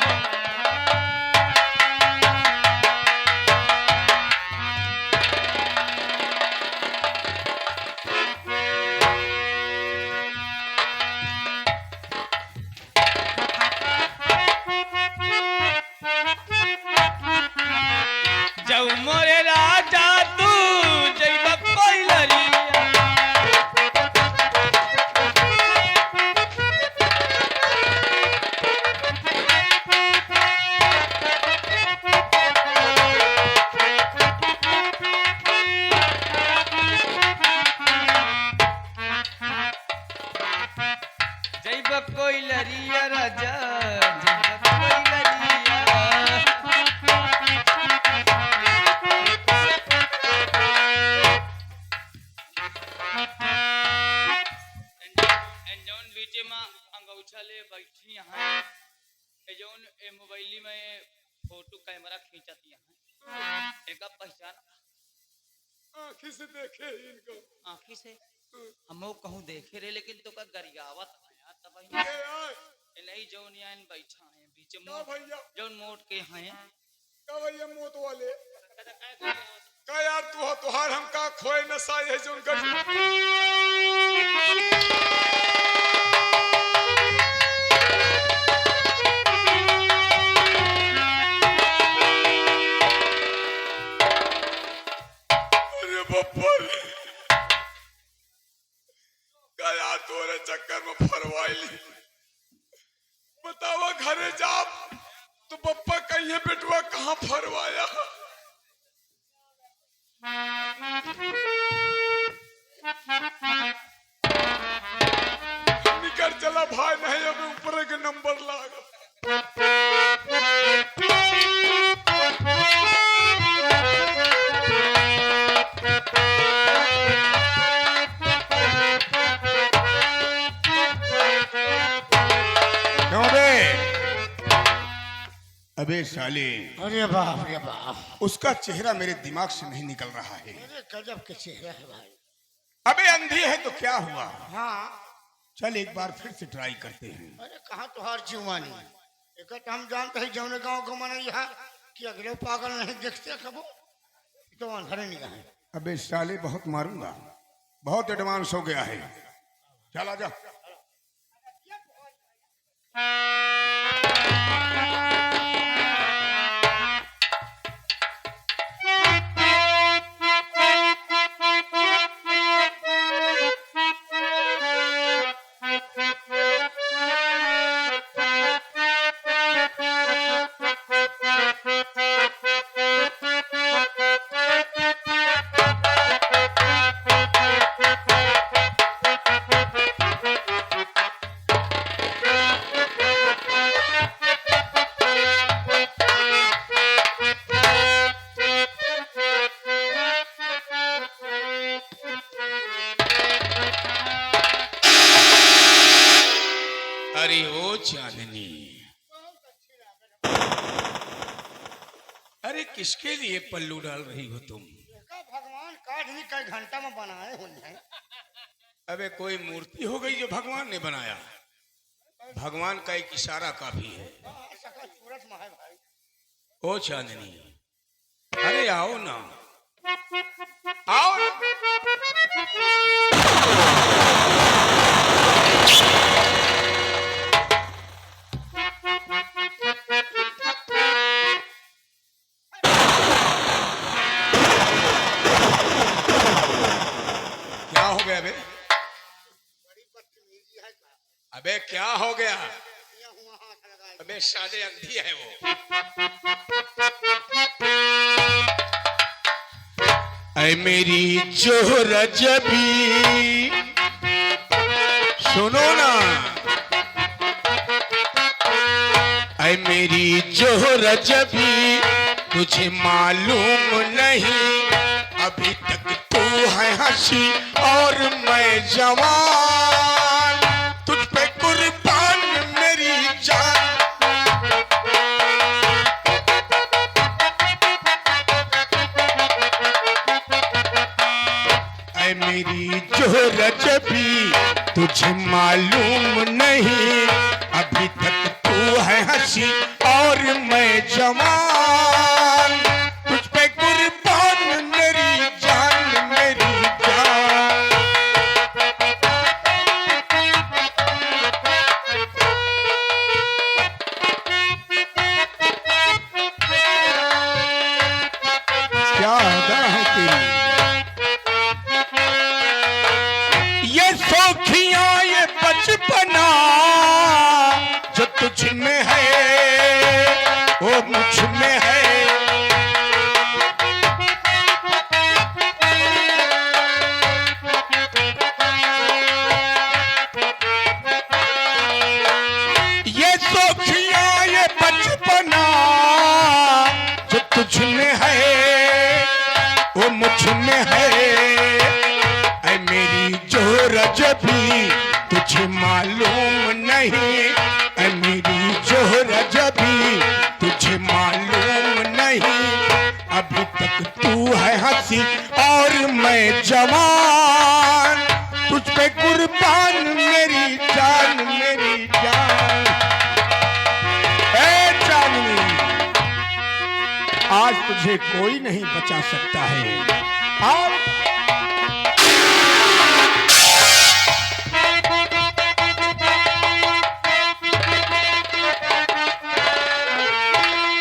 जाऊ मोरे राजा तू जइब कोई लरिया। जइब कोई लरिया राजा, जइब कोई लरिया। जौन बीचे में अंगूछा ले बैठी यहाँ, जौन मोबाइली में फोटो कैमरा खींचती यहाँ, एक पहचान आँखी से देखे इनको। आँखी से हम कहूँ देखे रे, लेकिन तो का गरियावत आया तब नहीं जौन यहाँ बैठा है बीच में, भैया जौन मोट के हैं का भैया मोत वाले का यार तू हो तुहार हम का खोए नशा है जो उनका। अरे बप्पा का यार तोरे चक्कर में फरवाइली। बतावा घरे जा तो बप्पा कहिए बेटवा कहाँ फरवाया। निकल चला भाई, नहीं अभी ऊपर के नंबर लागा। क्यों बे? अबे साले, अरे बाप रे बाप, उसका चेहरा मेरे दिमाग से नहीं निकल रहा है। अरे गजब के चेहरा है भाई। अबे अंधी है तो क्या हुआ, हाँ, चल एक बार फिर से ट्राई करते हैं। अरे कहाँ तुहार जीवानी, एक तो हम जानते हैं जौने गाँव को मन यहाँ कि अगले पागल नहीं देखते कबो, तो अंधेरे नहीं है। अबे साले बहुत मारूंगा, बहुत एडवांस हो गया है। चल आजा। अरे ओ चांदनी, अरे किसके लिए पल्लू डाल रही हो तुम? भगवान काट भी कई घंटा में बनाए होंगे। अबे कोई मूर्ति हो गई जो भगवान ने बनाया? भगवान का एक इशारा काफी है। सूरत में है भाई। ओ चांदनी, अरे आओ ना, आओ ना। क्या हो गया बे? अबे क्या हो गया? अबे साले अंधी है वो। ऐ मेरी जोहर जबी, सुनो ना। मेरी जोहरज भी तुझे मालूम नहीं, अभी तक तू है हंसी और मैं जवान, तुझ पे कुर्बान मेरी जान। ऐ मेरी जोहरज भी तुझे मालूम नहीं, अभी तक तू है हंसी और मैं जवान, तुझ पे कुर्बान मेरी जान मेरी जान। क्या अदा है तेरी। ये सौखियां ये बचपना जो तुझ में है वो मुझ में है, ये सौखियां ये बचपना जो तुझ में है वो मुझ में है। ऐ मेरी जोहरज भी तुझे मालूम नहीं, ऐ मेरी जोहरज भी तुझे मालूम नहीं, अभी तक तू है हंसी और मैं जवान, तुझ पे कुर्बान मेरी जान मेरी जान। ऐ चांदनी आज तुझे कोई नहीं बचा सकता है। और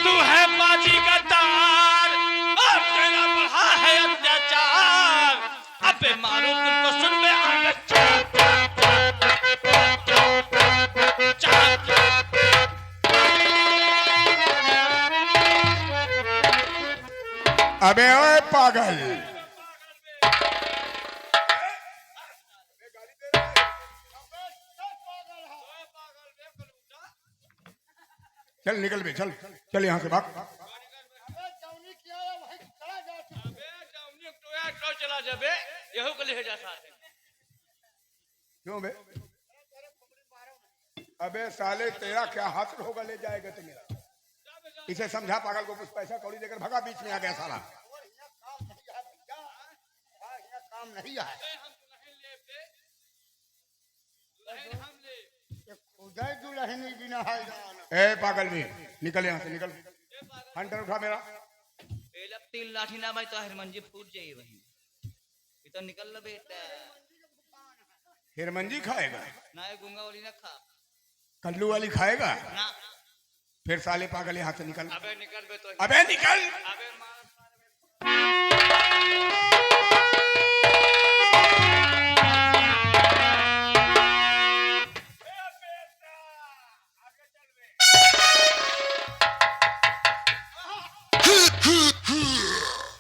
तू है बाजी का तार और तेरा बढ़ा है अत्याचार, अबे मारो तुमको सुन बे आगे अबे ओए पागल, चल निकल बे, चल चल यहाँ से भाग। चला जाबे यहू के लिए जा साथे। क्यों बे? अबे साले तेरा क्या हासिल होगा ले जाएगा तो मेरा। इसे समझा पागल को, कुछ पैसा कौड़ी देकर भगा, बीच में आ गया साला। काम नहीं है उदय दुल्हनी बिना है ए पागल भी निकल यहाँ से, निकल। हंटर उठा मेरा। पेलक तीन लाठी ना भाई तो हरमंजी फूट जाइए वही। ये तो निकल लो बेटा। हिरमंजी खाएगा ना ये गुंगा वाली ना खा। कल्लू वाली खाएगा। ना फिर साले पागल यहाँ से निकल। अबे निकल बे तो। अबे निकल। अबे मार।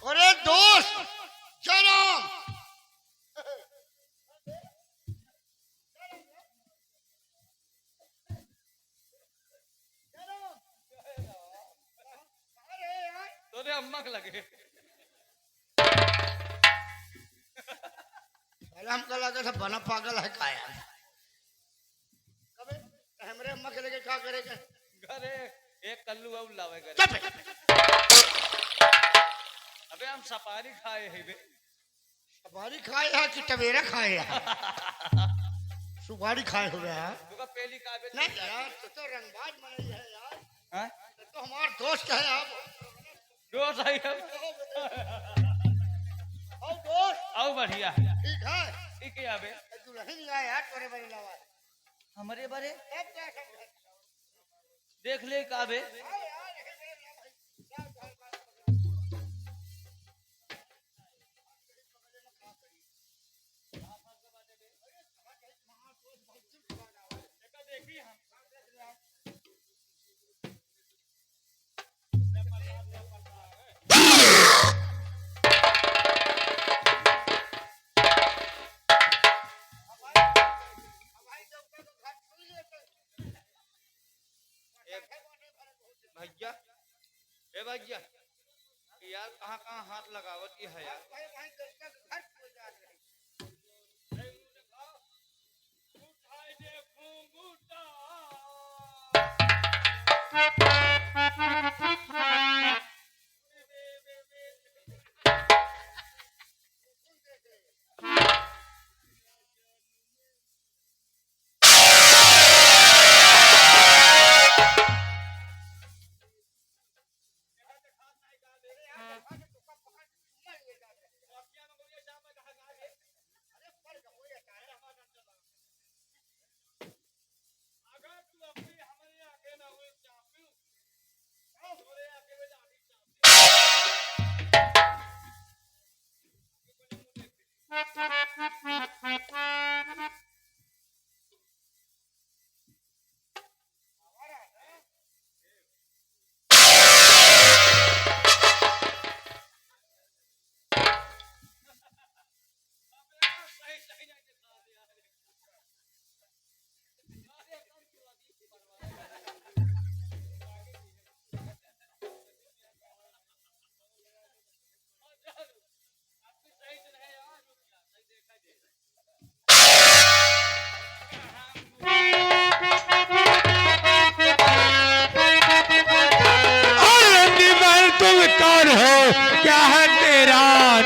अरे दोस्त जयराम, तोरे अम्मा के लगे। पहले हमको लगा था बना पागल है काया। कबे हमरे अम्मा के लगे क्या करेगा? घरे एक कल्लू और लावे करे। चुप। अबे हम सपारी खाए हैं बे। सवारी खाए है कि टवेरा खाए है? सुपारी खाए हो गया। तुका पहली का बे। नहीं यार, तो रंगबाज मनई है यार। हैं? तो हमार दोस्त है आप। दोस्त आई है। और दोस्त आओ बढ़िया। ठीक है। ठीक है अबे। दुल्हन नहीं आया यार तोरे बड़े लवा। हमारे बारे अब क्या समझा? देख ले का बे। भैया यार कहाँ कहाँ हाथ लगावत की है यार। और निमन तुम कौन हो, क्या है तेरा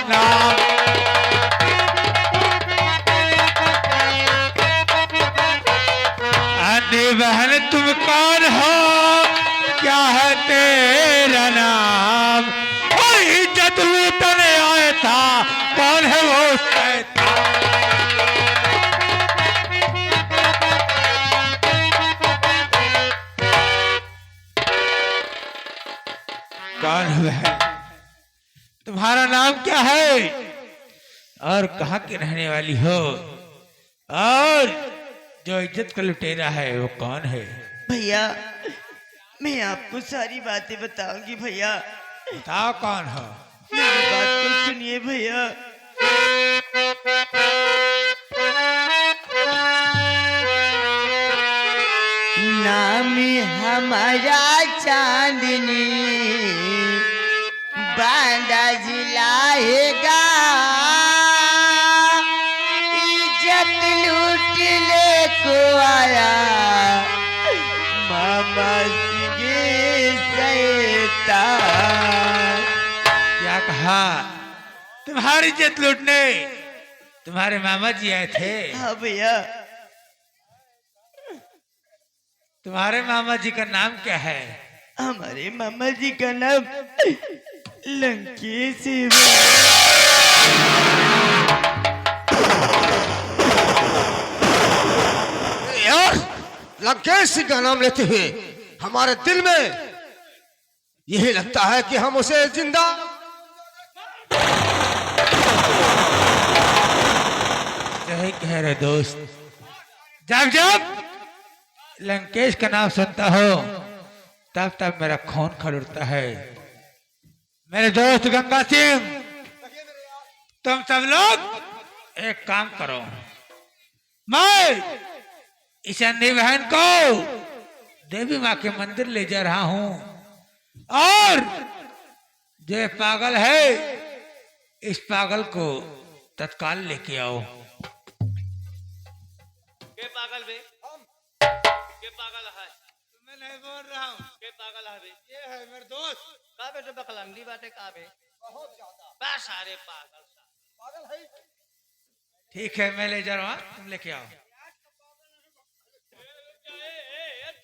नाम? अन्य बहन तुम कौन हो, क्या है तेरा नाम? और इज्जत लूटने आया था, कौन है वो शैतान? कौन है बहन? तुम्हारा नाम क्या है और कहाँ की रहने वाली हो? और जो इज्जत का लुटेरा है वो कौन है? भैया मैं आपको सारी बातें बताऊंगी भैया, बताओ कौन हो? मेरी बात को सुनिए भैया। नाम हमारा चांदनी बांदा जिलाएगा, इज्जत लूटने को आया मामा सिंह शैतान। क्या कहा? तुम्हारी इज्जत लूटने तुम्हारे मामा जी आए थे? हाँ भैया। तुम्हारे मामा जी का नाम क्या है? हमारे मामा जी का नाम लंकेश है। यार लंकेश सिंह का नाम लेते हुए हमारे दिल में यही लगता है कि हम उसे जिंदा सही कह रहे दोस्त। जब जब लंकेश का नाम सुनता हो तब तब मेरा खून खौलता है। मेरे दोस्त गंगा सिंह, तुम सब लोग एक काम करो, मैं इस अन्य बहन को देवी माँ के मंदिर ले जा रहा हूं और जो ये पागल है इस पागल को तत्काल लेके आओ। के पागल बे? के पागल है? मैं नहीं बोल रहा हूँ। के पागल है बे? ये है मेरे दोस्त। का बे तो बकलंडी बाटे का बे? बहुत ज्यादा। बा सारे पागल सा। ठीक है मैं ले जा रहा हूँ, तुम लेके आओ।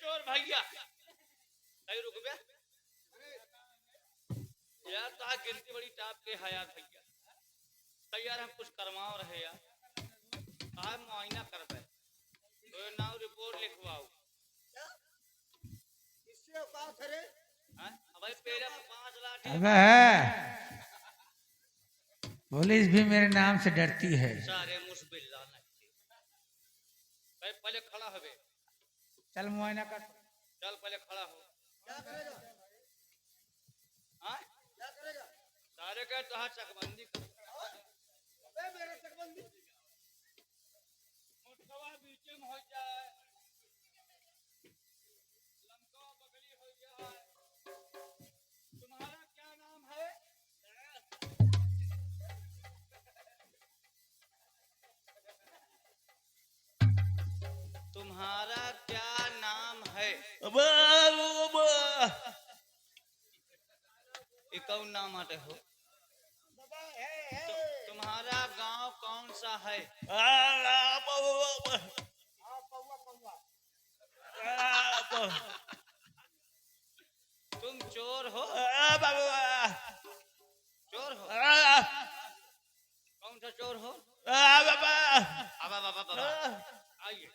चोर भैया कहीं रुक बे यार, तो गिनती बड़ी टाप के है यार भैया। कहीं यार हम कुछ करवाओ रहे यार, कहा मुआयना करबे तो नाउ रिपोर्ट लिखवाओ। इससे बात करे हां भाई पेरे 5 लाख। अबे पुलिस भी मेरे नाम से डरती है। सारे मुश्बिल्ला नहीं भाई, पहले खड़ा होबे। चल मुआयना कर। चल पहले खड़ा हो। क्या करेगा? हां क्या करेगा? सारे के तो हाथ चकबंदी कर। अबे मेरा चकबंदी मुठवा बीच में हो जाए, लंका बगली हो जाए, तुम्हारा कौन नाम आते हो? तुम्हारा गांव कौन सा है? तुम चोर हो? चोर हो? कौन सा चोर हो? बाबा बाबा बाबा आइए।